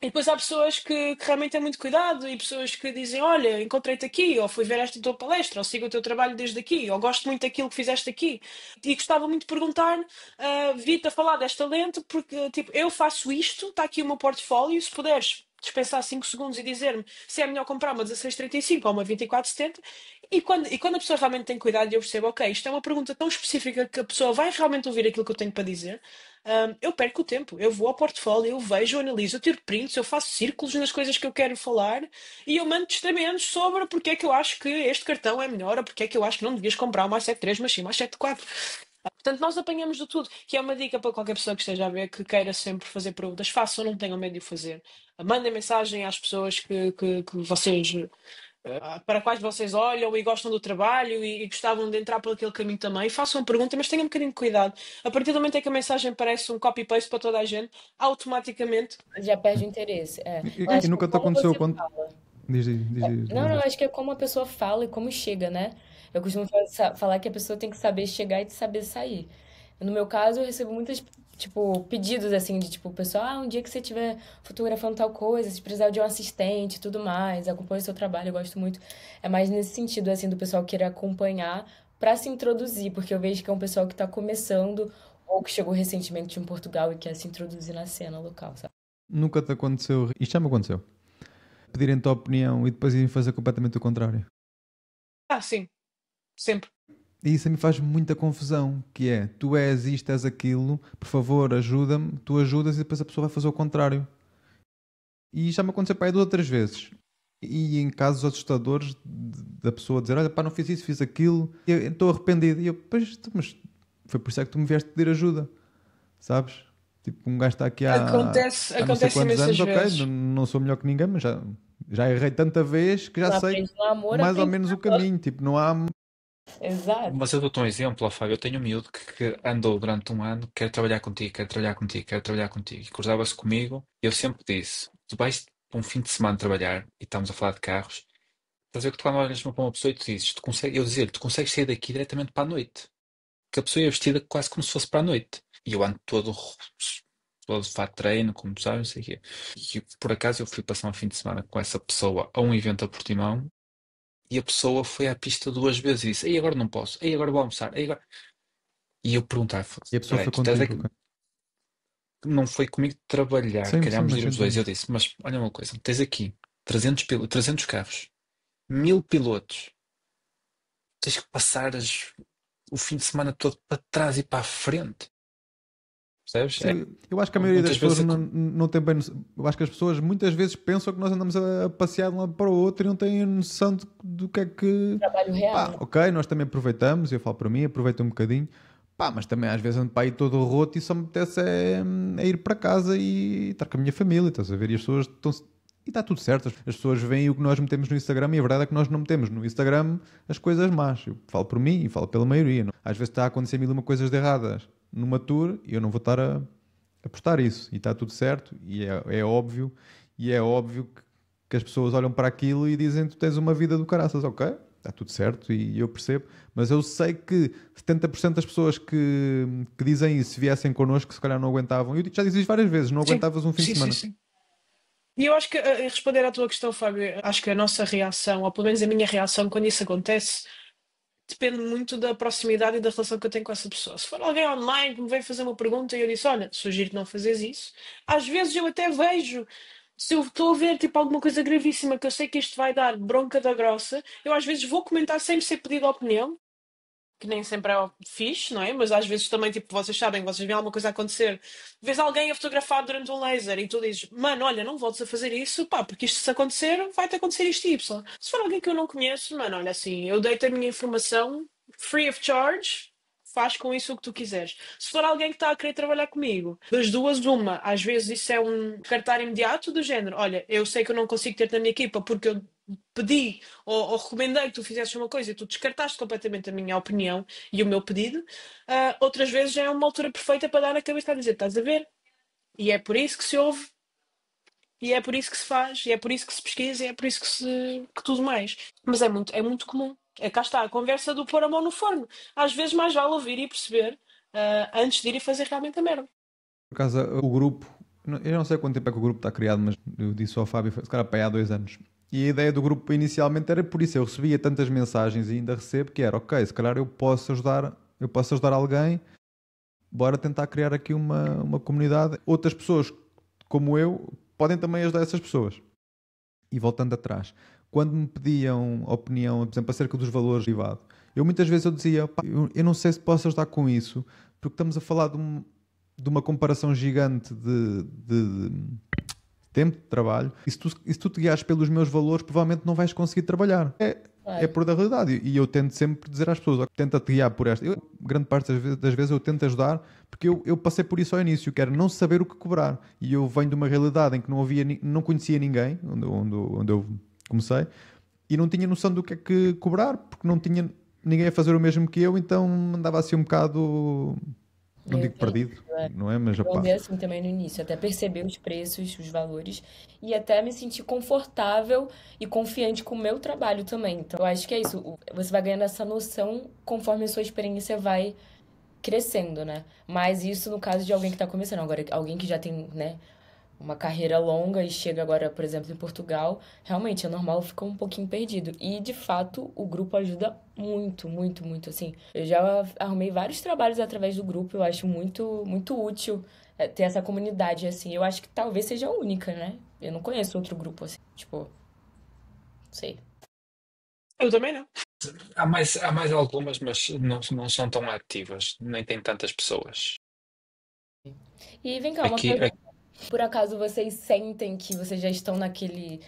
E depois há pessoas que realmente têm muito cuidado e pessoas que dizem, olha, encontrei-te aqui, ou fui ver esta tua palestra, ou sigo o teu trabalho desde aqui, ou gosto muito daquilo que fizeste aqui. E gostava muito de perguntar, vi-te a falar desta lente, porque tipo, eu faço isto, está aqui o meu portfólio, se puderes dispensar 5 segundos e dizer-me se é melhor comprar uma 1635 ou uma 2470, e quando a pessoa realmente tem cuidado e eu percebo, ok, isto é uma pergunta tão específica que a pessoa vai realmente ouvir aquilo que eu tenho para dizer, eu perco o tempo. Eu vou ao portfólio, eu vejo, eu analiso, eu tiro prints, eu faço círculos nas coisas que eu quero falar e eu mando testamentos sobre porque é que eu acho que este cartão é melhor ou porque é que eu acho que não devias comprar uma 73, mas sim uma 74. Portanto, nós apanhamos de tudo, que é uma dica para qualquer pessoa que esteja a ver, que queira sempre fazer perguntas. Façam, não tenham medo de o fazer. Mandem mensagem às pessoas que vocês para quais vocês olham e gostam do trabalho e gostavam de entrar por aquele caminho também, façam a pergunta, mas tenham um bocadinho de cuidado. A partir do momento em que a mensagem parece um copy-paste para toda a gente, automaticamente. Já perde o interesse. É. Eu E acho que nunca te como aconteceu você quando. fala. Diz Não, não, lá. acho que é como a pessoa fala e como chega, né? Eu costumo falar que a pessoa tem que saber chegar e saber sair. No meu caso, eu recebo muitas, tipo, pedidos assim de tipo, pessoal, um dia que você estiver fotografando tal coisa, se precisar de um assistente e tudo mais, acompanho o seu trabalho, eu gosto muito. É mais nesse sentido, assim, do pessoal querer acompanhar pra se introduzir, porque eu vejo que é um pessoal que tá começando ou que chegou recentemente em Portugal e quer se introduzir na cena local, sabe? Nunca te aconteceu. Isto já me aconteceu. Pedirem-te a opinião e depois irem fazer completamente o contrário. Ah, sim, sempre. E isso me faz muita confusão, que é, tu és isto, és aquilo, por favor, ajuda-me, tu ajudas e depois a pessoa vai fazer o contrário. E já me aconteceu para aí duas ou três vezes. E em casos assustadores da pessoa dizer, olha pá, não fiz isso, fiz aquilo, eu estou arrependido. E eu, pois, mas foi por isso é que tu me vieste pedir ajuda, sabes? Tipo, um gajo está aqui há não sei Acontece quantos imensas anos, ok, vezes. não sou melhor que ninguém, mas já errei tanta vez que já Não sei aprende no amor, mais ou aprende menos no o amor. caminho. Tipo, não há. Exato. Mas eu dou-te um exemplo, ó, Fábio. Eu tenho um miúdo que andou durante um ano, quer trabalhar contigo, quer trabalhar contigo, quer trabalhar contigo. E cruzava-se comigo. Eu sempre disse: tu vais para um fim de semana trabalhar, e estamos a falar de carros. Estás a ver que tu quando olhas para uma pessoa e tu dizes: eu dizia-lhe, tu consegues sair daqui diretamente para a noite. Que a pessoa é vestida quase como se fosse para a noite. E eu ando todo de fato de treino, como tu sabes, não sei o quê. E por acaso eu fui passar um fim de semana com essa pessoa a um evento a Portimão. E a pessoa foi à pista 2 vezes e disse: ei, agora não posso, ei, agora vou almoçar, ei, agora. E eu perguntava: E a pessoa peraí, foi tu estás contigo, aqui. ok? Não foi comigo de trabalhar, Sim, sim, calhámos de mas ir os dois. entendo. Eu disse: mas olha uma coisa, tens aqui 300 carros, 1000 pilotos, tens que passar o fim de semana todo para trás e para a frente, percebes? Sim, eu acho que a maioria das Muitas pessoas vezes não tem bem noção. Eu acho que as pessoas muitas vezes pensam que nós andamos a passear de um lado para o outro e não têm noção do que é que. Trabalho real, Pá, né? ok, nós também aproveitamos, eu falo para mim, aproveito um bocadinho. Pá, mas também às vezes ando para aí todo roto e só me apetece é ir para casa e estar com a minha família, estás a ver? E as pessoas estão. E está tudo certo, as pessoas veem o que nós metemos no Instagram e a verdade é que nós não metemos no Instagram as coisas más. Eu falo por mim e falo pela maioria. Não? Às vezes está a acontecer mil e uma coisas de erradas numa tour e eu não vou estar a postar isso. E está tudo certo e é óbvio que as pessoas olham para aquilo e dizem tu tens uma vida do caraças, ok? Está tudo certo e eu percebo, mas eu sei que 70% das pessoas que dizem isso, se viessem connosco, se calhar não aguentavam. Eu já disse isto várias vezes, não Sim, aguentavas um fim de sim, sim, semana. sim. E eu acho que, a responder à tua questão, Fábio, acho que a nossa reação, ou pelo menos a minha reação quando isso acontece, depende muito da proximidade e da relação que eu tenho com essa pessoa. Se for alguém online que me veio fazer uma pergunta e eu disse: olha, sugiro não fazeres isso, às vezes eu até vejo. Se eu estou a ver tipo, alguma coisa gravíssima que eu sei que isto vai dar bronca da grossa, eu às vezes vou comentar sem ser pedido opinião, que nem sempre é fixe, não é? Mas às vezes também, tipo, vocês sabem, vocês veem alguma coisa acontecer, vês alguém a fotografar durante um laser e tu dizes, mano, olha, não voltes a fazer isso, pá, porque isto se acontecer, vai-te acontecer isto e Y. Se for alguém que eu não conheço, mano, olha assim, eu dei-te a minha informação, free of charge, faz com isso o que tu quiseres. Se for alguém que está a querer trabalhar comigo, das duas, uma, às vezes isso é um cartar imediato do género, olha, eu sei que eu não consigo ter na minha equipa porque eu pedi ou recomendei que tu fizesses uma coisa e tu descartaste completamente a minha opinião e o meu pedido, outras vezes é uma altura perfeita para dar na cabeça a dizer, estás a ver? E é por isso que se ouve, e é por isso que se faz, e é por isso que se pesquisa, e é por isso que tudo mais. Mas é muito comum. É, cá está, a conversa do pôr a mão no forno. Às vezes mais vale ouvir e perceber, antes de ir e fazer realmente a merda. Por acaso, o grupo, eu não sei quanto tempo é que o grupo está criado, mas eu disse ao Fábio, se calhar para aí há 2 anos. E a ideia do grupo inicialmente era por isso, eu recebia tantas mensagens e ainda recebo que era, ok, se calhar eu posso ajudar alguém, bora tentar criar aqui uma comunidade. Outras pessoas, como eu, podem também ajudar essas pessoas. E voltando atrás, quando me pediam opinião, por exemplo, acerca dos valores derivados, eu muitas vezes eu dizia, "Pá, eu não sei se posso ajudar com isso, porque estamos a falar de uma comparação gigante de tempo de trabalho, e se tu te guiares pelos meus valores, provavelmente não vais conseguir trabalhar. É Claro. por da realidade. E eu tento sempre dizer às pessoas, tenta te guiar por esta. Grande parte das vezes eu tento ajudar, porque eu passei por isso ao início, que era não saber o que cobrar. E eu venho de uma realidade em que não conhecia ninguém, onde eu comecei, e não tinha noção do que é que cobrar, porque não tinha ninguém a fazer o mesmo que eu, então andava assim um bocado, não Eu digo entendo. perdido, não é? Mas, Eu opá, andei assim também no início, até perceber os preços, os valores e até me sentir confortável e confiante com o meu trabalho também. Então, eu acho que é isso. Você vai ganhando essa noção conforme a sua experiência vai crescendo, né? Mas isso no caso de alguém que está começando. Agora, alguém que já tem, né, uma carreira longa e chega agora, por exemplo, em Portugal, realmente é normal ficar um pouquinho perdido. E, de fato, o grupo ajuda muito, muito, muito, assim. Eu já arrumei vários trabalhos através do grupo, eu acho muito, muito útil ter essa comunidade, assim. Eu acho que talvez seja a única, né? Eu não conheço outro grupo, assim, tipo, não sei. Eu também não. há mais algumas, mas não são tão ativas, nem tem tantas pessoas. E vem cá, uma Aqui, pergunta. Por acaso vocês sentem que vocês já estão naquele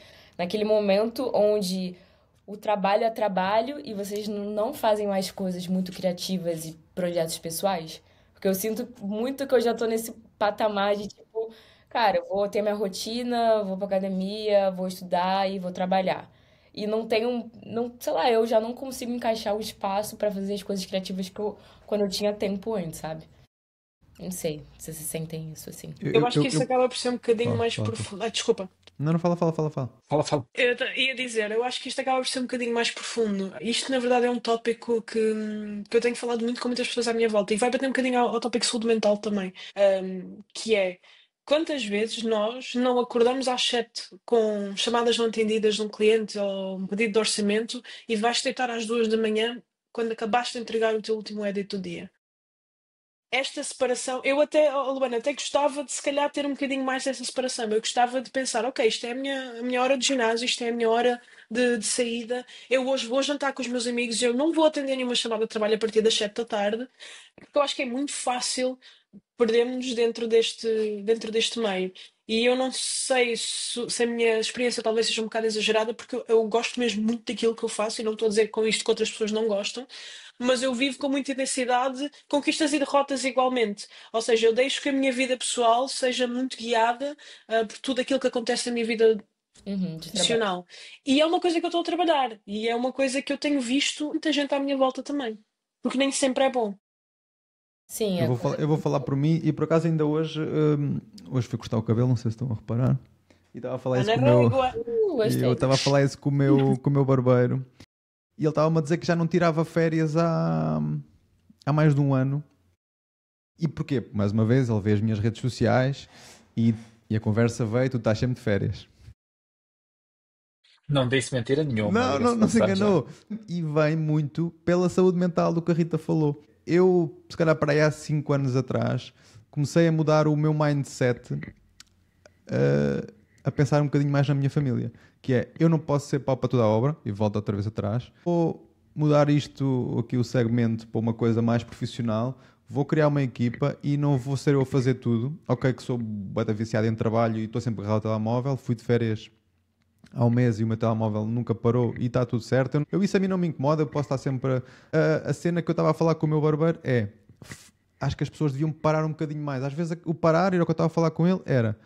momento onde o trabalho é trabalho e vocês não fazem mais coisas muito criativas e projetos pessoais? Porque eu sinto muito que eu já tô nesse patamar de tipo, cara, eu vou ter minha rotina, vou pra academia, vou estudar e vou trabalhar. E não tenho, não, sei lá, eu já não consigo encaixar o espaço pra fazer as coisas criativas quando eu tinha tempo antes, sabe? Não sei se vocês sentem isso assim. Eu acho que isso acaba por ser um bocadinho Fala, mais fala. profundo. Ah, desculpa. Não, fala. Fala. Ia dizer, eu acho que isto acaba por ser um bocadinho mais profundo. Isto, na verdade, é um tópico que eu tenho falado muito com muitas pessoas à minha volta e vai bater um bocadinho ao tópico de saúde mental também, que é quantas vezes nós não acordamos às 7 com chamadas não atendidas de um cliente ou um pedido de orçamento e vais deitar às 2 da manhã quando acabaste de entregar o teu último edit do dia. Esta separação, eu até, oh, Luana, até gostava de se calhar ter um bocadinho mais dessa separação. Eu gostava de pensar, ok, isto é a minha hora de ginásio, isto é a minha hora de saída. Eu hoje vou jantar com os meus amigos, eu não vou atender nenhuma chamada de trabalho a partir das 7 da tarde, porque eu acho que é muito fácil perdermos dentro deste meio. E eu não sei se a minha experiência talvez seja um bocado exagerada, porque eu gosto mesmo muito daquilo que eu faço, e não estou a dizer com isto que outras pessoas não gostam, mas eu vivo com muita intensidade conquistas e derrotas igualmente. Ou seja, eu deixo que a minha vida pessoal seja muito guiada, por tudo aquilo que acontece na minha vida De trabalho. profissional. E é uma coisa que eu estou a trabalhar, e é uma coisa que eu tenho visto muita gente à minha volta também, porque nem sempre é bom. Sim, Eu vou falar por mim e por acaso ainda hoje fui cortar o cabelo, não sei se estão a reparar. E estava a falar isso Ana com o meu. Régua. E gostei. eu estava a falar isso com o meu barbeiro. E ele estava-me a dizer que já não tirava férias há mais de um ano. E porquê? Porque, mais uma vez, ele vê as minhas redes sociais e a conversa veio, tu estás sempre de férias. Não disse mentira nenhuma. Não se enganou. E vem muito pela saúde mental do que a Rita falou. Eu, se calhar para aí há 5 anos atrás, comecei a mudar o meu mindset a pensar um bocadinho mais na minha família. Que é, eu não posso ser pau para toda a obra, e volto outra vez atrás. Vou mudar isto, aqui o segmento, para uma coisa mais profissional. Vou criar uma equipa e não vou ser eu a fazer tudo. Ok, que sou bué da viciado em trabalho e estou sempre agarrado ao telemóvel. Fui de férias há um mês e o meu telemóvel nunca parou e está tudo certo. Isso a mim não me incomoda, eu posso estar sempre. A cena que eu estava a falar com o meu barbeiro é. Acho que as pessoas deviam parar um bocadinho mais. Às vezes o parar, e era o que eu estava a falar com ele, era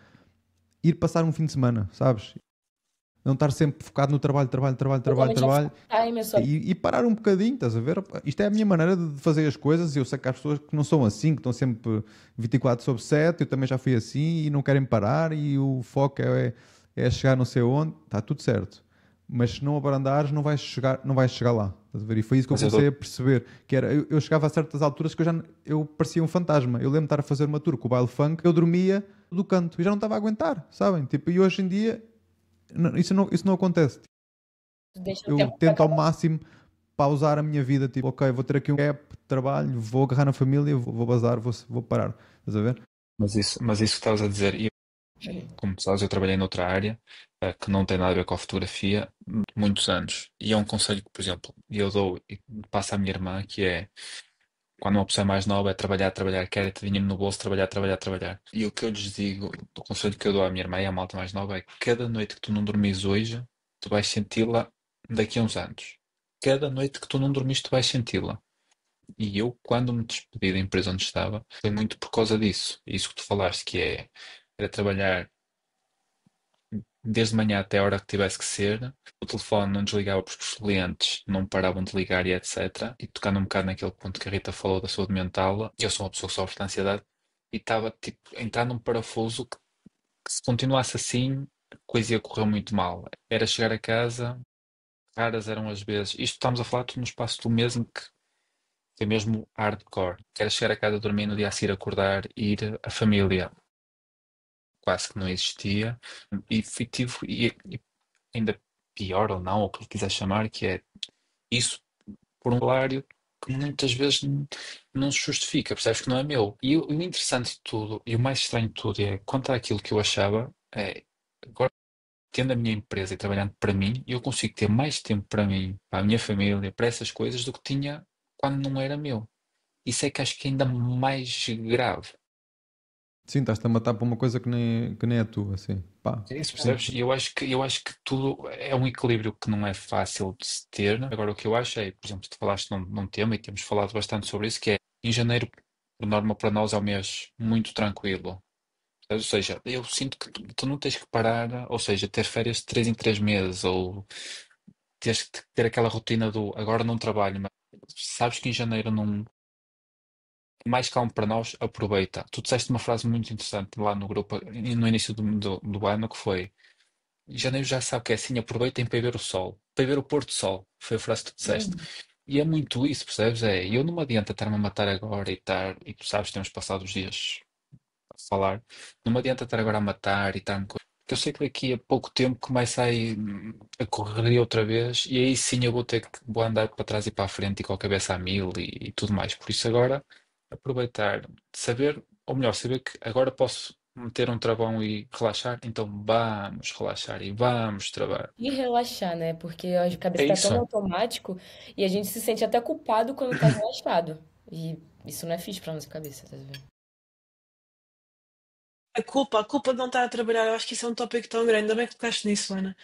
ir passar um fim de semana, sabes? Não estar sempre focado no trabalho. E parar um bocadinho, estás a ver? Isto é a minha maneira de fazer as coisas. Eu sei que há pessoas que não são assim, que estão sempre 24/7. Eu também já fui assim e não querem parar. E o foco é chegar não sei onde. Está tudo certo. Mas se não abrandares, não vais chegar lá. Estás a ver? E foi isso que eu comecei a perceber. Que era, eu chegava a certas alturas que eu parecia um fantasma. Eu lembro de estar a fazer uma tour com o baile funk, eu dormia do canto e já não estava a aguentar, sabem? Tipo, e hoje em dia isso não acontece. Deixa o Eu tempo tento ao máximo pausar a minha vida. Tipo, ok, vou ter aqui um gap de trabalho, vou agarrar na família, vou bazar, vou parar. Estás a ver? Mas isso que estavas a dizer, e como sabes, eu trabalhei noutra área que não tem nada a ver com a fotografia muitos anos. E é um conselho que, por exemplo, eu dou e passo à minha irmã, que é quando uma pessoa é mais nova é trabalhar, quer ter dinheiro no bolso, trabalhar. E o que eu lhes digo, o conselho que eu dou à minha irmã e à malta mais nova é que cada noite que tu não dormis hoje, tu vais senti-la daqui a uns anos. Cada noite que tu não dormiste, tu vais senti-la. E eu, quando me despedi da empresa onde estava, foi muito por causa disso. Isso que tu falaste, que era trabalhar desde manhã até a hora que tivesse que ser, o telefone não desligava porque os clientes não paravam de ligar e etc. E tocando um bocado naquele ponto que a Rita falou da saúde mental, eu sou uma pessoa que sofre de ansiedade e estava tipo, a entrar num parafuso que se continuasse assim, a coisa ia correr muito mal. Era chegar a casa, raras eram as vezes. Isto estamos a falar tudo no espaço do mesmo que foi mesmo hardcore. Que era chegar a casa, dormir, no dia a seguir acordar, ir a família quase que não existia. E e ainda pior ou não, ou o que lhe quiser chamar, que é isso por um salário que muitas vezes não se justifica, percebes que não é meu. E o interessante de tudo, e o mais estranho de tudo, é quanto àquilo que eu achava, agora tendo a minha empresa e trabalhando para mim, eu consigo ter mais tempo para mim, para a minha família, para essas coisas, do que tinha quando não era meu. Isso é que acho que é ainda mais grave. Sim, estás-te a matar para uma coisa que nem é tua, assim. Pá. É isso, É. percebes? E eu acho que tudo é um equilíbrio que não é fácil de se ter. Agora, o que eu acho é, por exemplo, tu falaste num tema e temos falado bastante sobre isso, que é em janeiro, por norma, para nós é um mês muito tranquilo. Ou seja, eu sinto que tu não tens que parar, ou seja, ter férias de 3 em 3 meses, ou tens que ter aquela rotina do agora não trabalho, mas sabes que em janeiro não é mais calmo para nós, aproveita. Tu disseste uma frase muito interessante lá no grupo, no início do ano, que foi janeiro já sabe que é assim, aproveitem para ir ver o sol, para ir ver o pôr do sol. Foi a frase que tu disseste. Uhum. E é muito isso, percebes? É, eu não me adianta estar-me a matar agora e tu sabes, temos passado os dias a falar, não me adianta estar agora a matar e estar-me. Porque eu sei que daqui a pouco tempo começa aí a correr outra vez e aí sim eu vou andar para trás e para a frente e com a cabeça a mil e tudo mais. Por isso agora aproveitar, saber, ou melhor, saber que agora posso meter um travão e relaxar, então vamos relaxar e vamos trabalhar. E relaxar, né? Porque a cabeça É tá tão no isso. automático e a gente se sente até culpado quando tá relaxado. E isso não é fixe pra nossa cabeça, tá vendo? A culpa de não estar a trabalhar, eu acho que isso é um tópico tão grande. Ainda bem que tocaste nisso, Ana.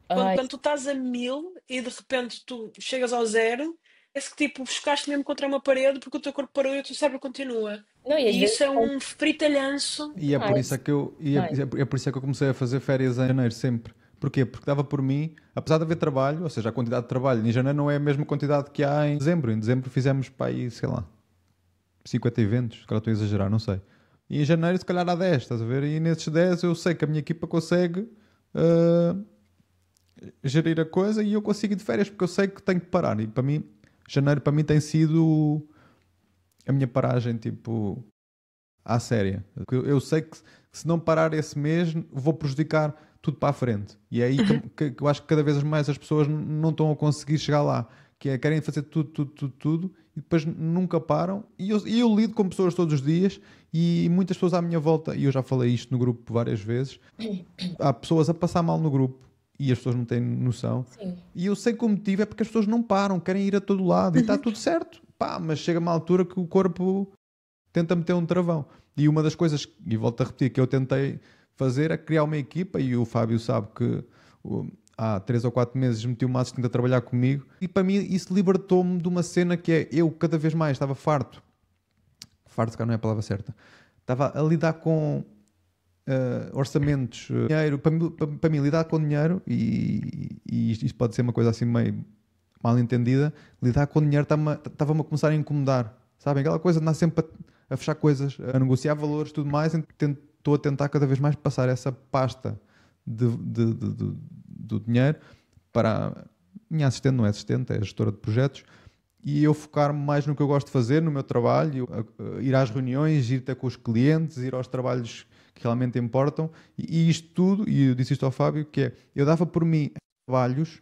Quando, Ai, quando tu estás a 1000 e de repente tu chegas ao zero, parece que tipo, chocaste mesmo contra uma parede porque o teu corpo parou e o teu cérebro continua. não, e às E vezes isso é um fritalhanço. E é por isso é mais, que eu, mais. é por isso é que eu comecei a fazer férias em janeiro sempre. Porquê? Porque dava por mim, apesar de haver trabalho, ou seja, a quantidade de trabalho em janeiro não é a mesma quantidade que há em dezembro. Em dezembro fizemos para aí, sei lá, 50 eventos, se calhar estou a exagerar, não sei. E em janeiro se calhar há 10, estás a ver? E nesses 10 eu sei que a minha equipa consegue ah, gerir a coisa e eu consigo ir de férias porque eu sei que tenho que parar. E para mim, janeiro para mim tem sido a minha paragem, tipo, à séria. Eu sei que se não parar esse mês vou prejudicar tudo para a frente. E é aí que eu acho que cada vez mais as pessoas não estão a conseguir chegar lá. Que é, querem fazer tudo, tudo, tudo, tudo e depois nunca param. E eu lido com pessoas todos os dias e muitas pessoas à minha volta, e eu já falei isto no grupo várias vezes, há pessoas a passar mal no grupo e as pessoas não têm noção. Sim. E eu sei que o motivo é porque as pessoas não param, querem ir a todo lado e está tudo certo. Pá, mas chega uma altura que o corpo tenta meter um travão. E uma das coisas, e volto a repetir, que eu tentei fazer é criar uma equipa, e o Fábio sabe que há 3 ou 4 meses meti uma assistente a trabalhar comigo, e para mim isso libertou-me de uma cena que é, eu cada vez mais estava farto se calhar não é a palavra certa, estava a lidar com orçamentos, dinheiro, para mim lidar com dinheiro, e isto pode ser uma coisa assim meio mal entendida, lidar com dinheiro estava-me a começar a incomodar, sabem? Aquela coisa de andar sempre a fechar coisas, a negociar valores e tudo mais, estou a tentar cada vez mais passar essa pasta do dinheiro para a minha assistente, não é assistente, é gestora de projetos, e eu focar-me mais no que eu gosto de fazer, no meu trabalho, ir às reuniões, ir ter com os clientes, ir aos trabalhos que realmente importam, e isto tudo, e eu disse isto ao Fábio, que é, eu dava por mim trabalhos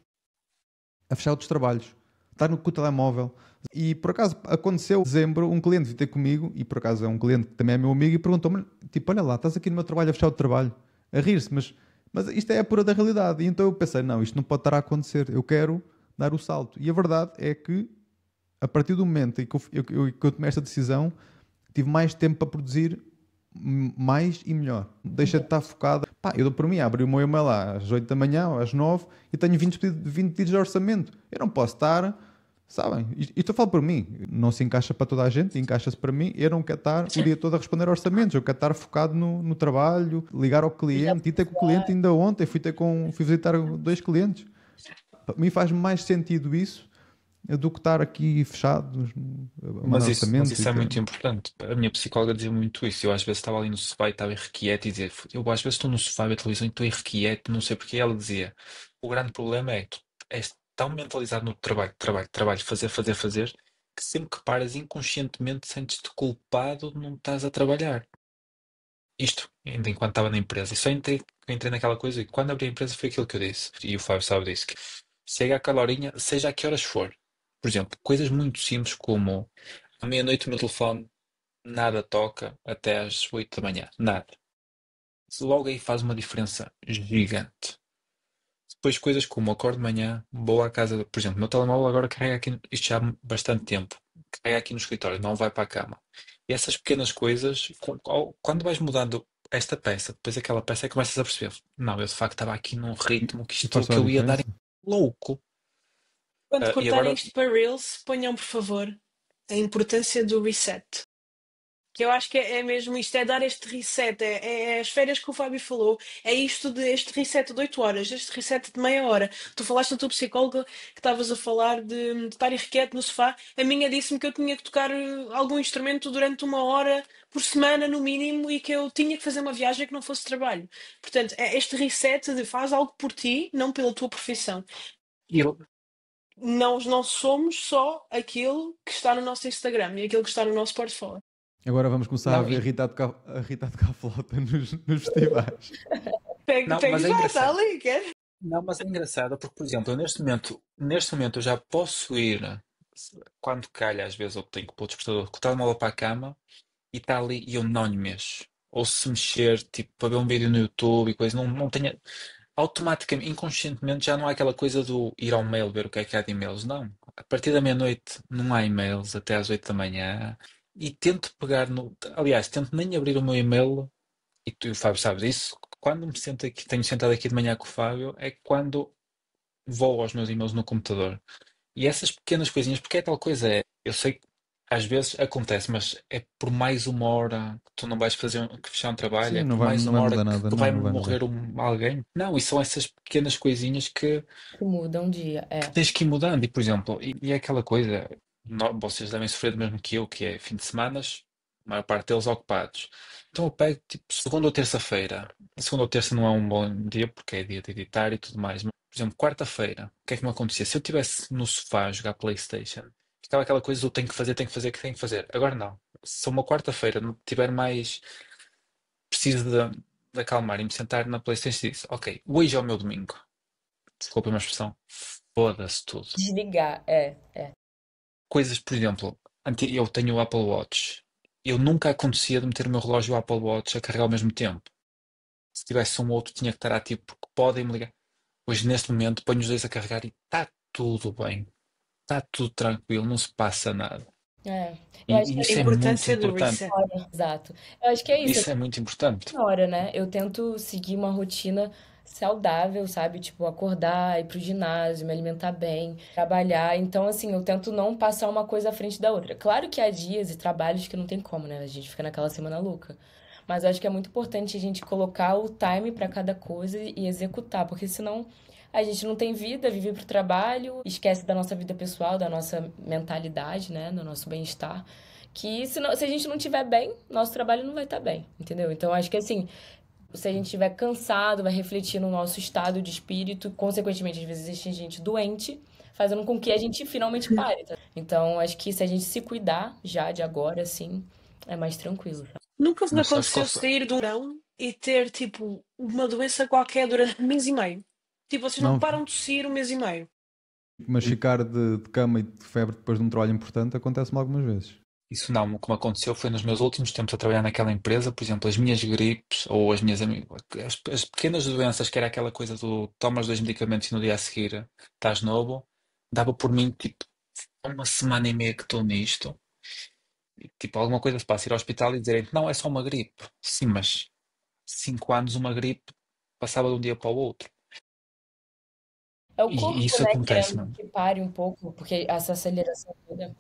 a fechar outros trabalhos, estar com o telemóvel. E por acaso aconteceu em dezembro, um cliente veio ter comigo, e por acaso é um cliente que também é meu amigo, e perguntou-me: tipo, olha lá, estás aqui no meu trabalho a fechar o trabalho, a rir-se, mas isto é a pura da realidade. E então eu pensei: não, isto não pode estar a acontecer, eu quero dar o salto. E a verdade é que, a partir do momento em que eu tomei esta decisão, tive mais tempo para produzir mais e melhor. Deixa de estar focado. Pá, eu dou por mim, abri o meu e-mail às 8 da manhã ou às 9 e tenho 20 pedidos de orçamento. Eu não posso estar, sabem? Isto eu falo por mim. Não se encaixa para toda a gente, encaixa-se para mim. Eu não quero estar o dia todo a responder orçamentos. Eu quero estar focado no trabalho, ligar ao Já cliente. E ter com o cliente ainda ontem. Fui visitar 2 clientes. Para mim faz mais sentido isso do que estar aqui fechado a mandar Mas isso, mas orçamentos e isso é ter... muito importante. A minha psicóloga dizia muito isso. Eu às vezes estava ali no sofá e estava irrequieto e dizia, eu às vezes estou no sofá a ver televisão e estou irrequieto, não sei porque. Ela dizia, o grande problema é que tu és tão mentalizado no trabalho, trabalho, trabalho, fazer, fazer, fazer, que sempre que paras inconscientemente sentes-te culpado de não estás a trabalhar. Isto, ainda enquanto estava na empresa. E só entrei naquela coisa e quando abri a empresa foi aquilo que eu disse. E o Fábio sabe disso. Que chega àquela horinha, seja a que horas for. Por exemplo, coisas muito simples como à meia-noite o meu telefone nada toca até às 8 da manhã. Nada. Logo aí faz uma diferença gigante. Depois coisas como acordo de manhã, vou à casa, por exemplo, o meu telemóvel agora carrega aqui, isto já há bastante tempo, carrega aqui no escritório, não vai para a cama. E essas pequenas coisas, quando vais mudando esta peça, depois aquela peça, é que começas a perceber, não, eu de facto estava aqui num ritmo E faz que toda a eu ia dar em diferença. louco. Quando E cortarem agora, isto para Reels, ponham, por favor, a importância do reset. Que eu acho que é mesmo isto, é dar este reset, é as férias que o Fábio falou, é isto de este reset de 8 horas, este reset de meia hora. Tu falaste na tua psicóloga que estavas a falar de estar irrequieto no sofá, a minha disse-me que eu tinha que tocar algum instrumento durante 1 hora por semana, no mínimo, e que eu tinha que fazer uma viagem que não fosse trabalho. Portanto, é este reset de faz algo por ti, não pela tua profissão. eu, Não somos só aquilo que está no nosso Instagram e aquilo que está no nosso portfólio. Agora vamos começar a não, ver a Rita a tocar flauta nos festivais. não, Pega mas é já, está engraçado. ali, quer? Não, mas é engraçado porque, por exemplo, eu neste momento eu já posso ir, quando calha, às vezes eu tenho que pôr o despertador com o telemóvel para a cama e está ali e eu não lhe mexo. Ou se mexer, tipo, para ver um vídeo no YouTube e coisa, não tenho. Automaticamente, inconscientemente, já não há aquela coisa do ir ao mail ver o que é que há de e-mails. Não. A partir da meia-noite não há e-mails até às 8 da manhã. E tento pegar no. Aliás, tento nem abrir o meu e-mail, e tu e o Fábio sabes disso. Quando me sento aqui, tenho sentado aqui de manhã com o Fábio, é quando vou aos meus e-mails no computador. E essas pequenas coisinhas, porque é tal coisa, eu sei que às vezes acontece, mas é por mais 1 hora que tu não vais fazer que fechar um trabalho, Sim, é por mais não vai uma hora mudar que nada. vai Não vai mudar. morrer alguém. Não, e são essas pequenas coisinhas Que muda um dia, que tens que ir mudando. E, por exemplo, e é aquela coisa, vocês devem sofrer do mesmo que eu, que é fim de semanas, a maior parte deles ocupados. Então eu pego tipo segunda ou terça-feira. Segunda ou terça não é um bom dia porque é dia de editar e tudo mais. Mas, por exemplo, quarta-feira, o que é que me acontecia? Se eu estivesse no sofá a jogar PlayStation, ficava aquela coisa do tenho que fazer, tenho que fazer, tenho que fazer. Agora não. Se uma quarta-feira não tiver mais preciso de acalmar e me sentar na PlayStation e disse, ok, hoje é o meu domingo. Desculpa a minha expressão. Foda-se tudo. desligar, é. Coisas, por exemplo, eu tenho o Apple Watch. Eu nunca acontecia de meter o meu relógio Apple Watch a carregar ao mesmo tempo. Se tivesse um outro, tinha que estar ativo porque podem me ligar. Hoje, neste momento, ponho os dois a carregar e está tudo bem. Está tudo tranquilo, não se passa nada. É. Eu acho E que A isso é muito importância do importante. reset. exato. Eu acho que é isso. Isso é muito importante. Na hora, né? Eu tento seguir uma rotina saudável, sabe? Tipo, acordar, ir pro ginásio, me alimentar bem, trabalhar. Então, assim, eu tento não passar uma coisa à frente da outra. Claro que há dias e trabalhos que não tem como, né? A gente fica naquela semana louca. Mas eu acho que é muito importante a gente colocar o time pra cada coisa e executar, porque senão a gente não tem vida, vive pro trabalho, esquece da nossa vida pessoal, da nossa mentalidade, né? Do nosso bem-estar. Que se a gente não estiver bem, nosso trabalho não vai estar bem, entendeu? Então, acho que assim, se a gente estiver cansado, vai refletir no nosso estado de espírito, consequentemente, às vezes existe gente doente, fazendo com que a gente finalmente pare, tá? Então, acho que se a gente se cuidar já de agora, assim, é mais tranquilo, sabe? Nunca vos Mas sabes aconteceu sair de um verão e ter, tipo, uma doença qualquer durante 1 mês e meio? Tipo, vocês não Não, param de tossir 1 mês e meio. mas ficar de cama e de febre depois de um trabalho importante acontece-me algumas vezes. Isso não, o que me aconteceu foi nos meus últimos tempos a trabalhar naquela empresa, por exemplo, as minhas gripes ou as pequenas doenças, que era aquela coisa do tomas 2 medicamentos e no dia a seguir estás novo, dava por mim tipo 1 semana e meia que estou nisto, e, tipo alguma coisa se passa, ir ao hospital e dizerem não, é só uma gripe. Sim, mas 5 anos uma gripe passava de um dia para o outro. É o E corpo, isso né, acontece, querendo mano. que pare um pouco, porque essa aceleração toda.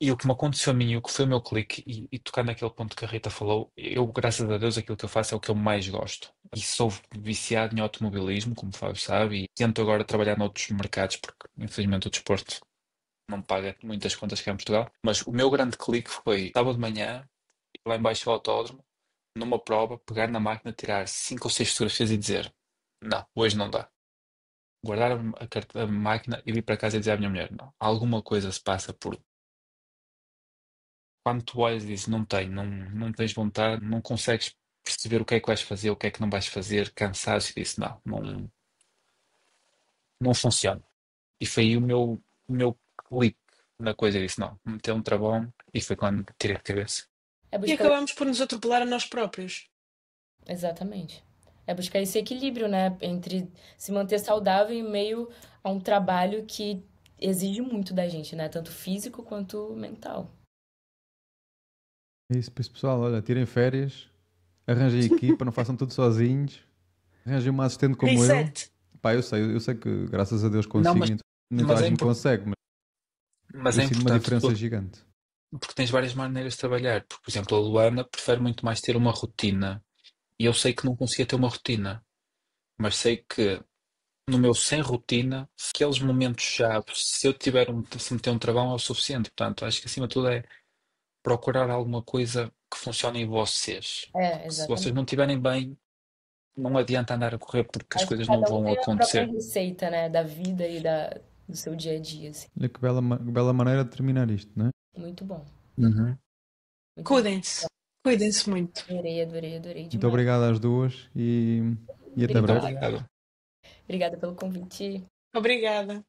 E o que me aconteceu a mim, o que foi o meu clique, e tocar naquele ponto que a Rita falou, eu, graças a Deus, aquilo que eu faço é o que eu mais gosto. E sou viciado em automobilismo, como o Fábio sabe, e tento agora trabalhar noutros mercados, porque infelizmente o desporto não paga muitas contas cá em Portugal. Mas o meu grande clique foi, sábado de manhã, ir lá embaixo do autódromo, numa prova, pegar na máquina, tirar 5 ou 6 fotografias e dizer, não, hoje não dá. Guardar a máquina e vir para casa e dizer à minha mulher, não, alguma coisa se passa por quando tu olhas e dizes não tenho, não tens vontade, não consegues perceber o que é que vais fazer, o que é que não vais fazer, cansados, e disse não funciona. E foi aí o meu clique na coisa, eu disse não, meteu um travão e foi quando tirei de cabeça. É E buscar. acabamos por nos atropelar a nós próprios. Exatamente. É buscar esse equilíbrio, né? Entre se manter saudável em meio a um trabalho que exige muito da gente, né? Tanto físico quanto mental. É isso, por isso, pessoal. Olha, tirem férias, arranjem equipa, não façam tudo sozinhos, arranjem uma assistente como eu. Reset. Pá, eu sei que graças a Deus Não, consigo, nem toda mas a é, gente impor- consegue, mas mas eu é sinto uma importante diferença gigante. porque tens várias maneiras de trabalhar. Por exemplo, a Luana prefere muito mais ter uma rotina. E eu sei que não conseguia ter uma rotina, mas sei que no meu sem rotina, aqueles momentos chave, se eu tiver se meter um travão é o suficiente. Portanto, acho que acima de tudo é procurar alguma coisa que funcione em vocês. É, Porque se vocês exatamente. não estiverem bem, não adianta andar a correr porque as Acho que coisas não cada um vão tem a própria acontecer. receita, né, da vida e do seu dia a dia, assim. Olha que que bela maneira de terminar isto, não é? Muito bom, Uhum. muito bom. Cuidem-se. Cuidem-se muito. Adorei, adorei, adorei Muito demais. obrigado às duas e até Muito breve. Obrigada. obrigado. Obrigada pelo convite. Obrigada.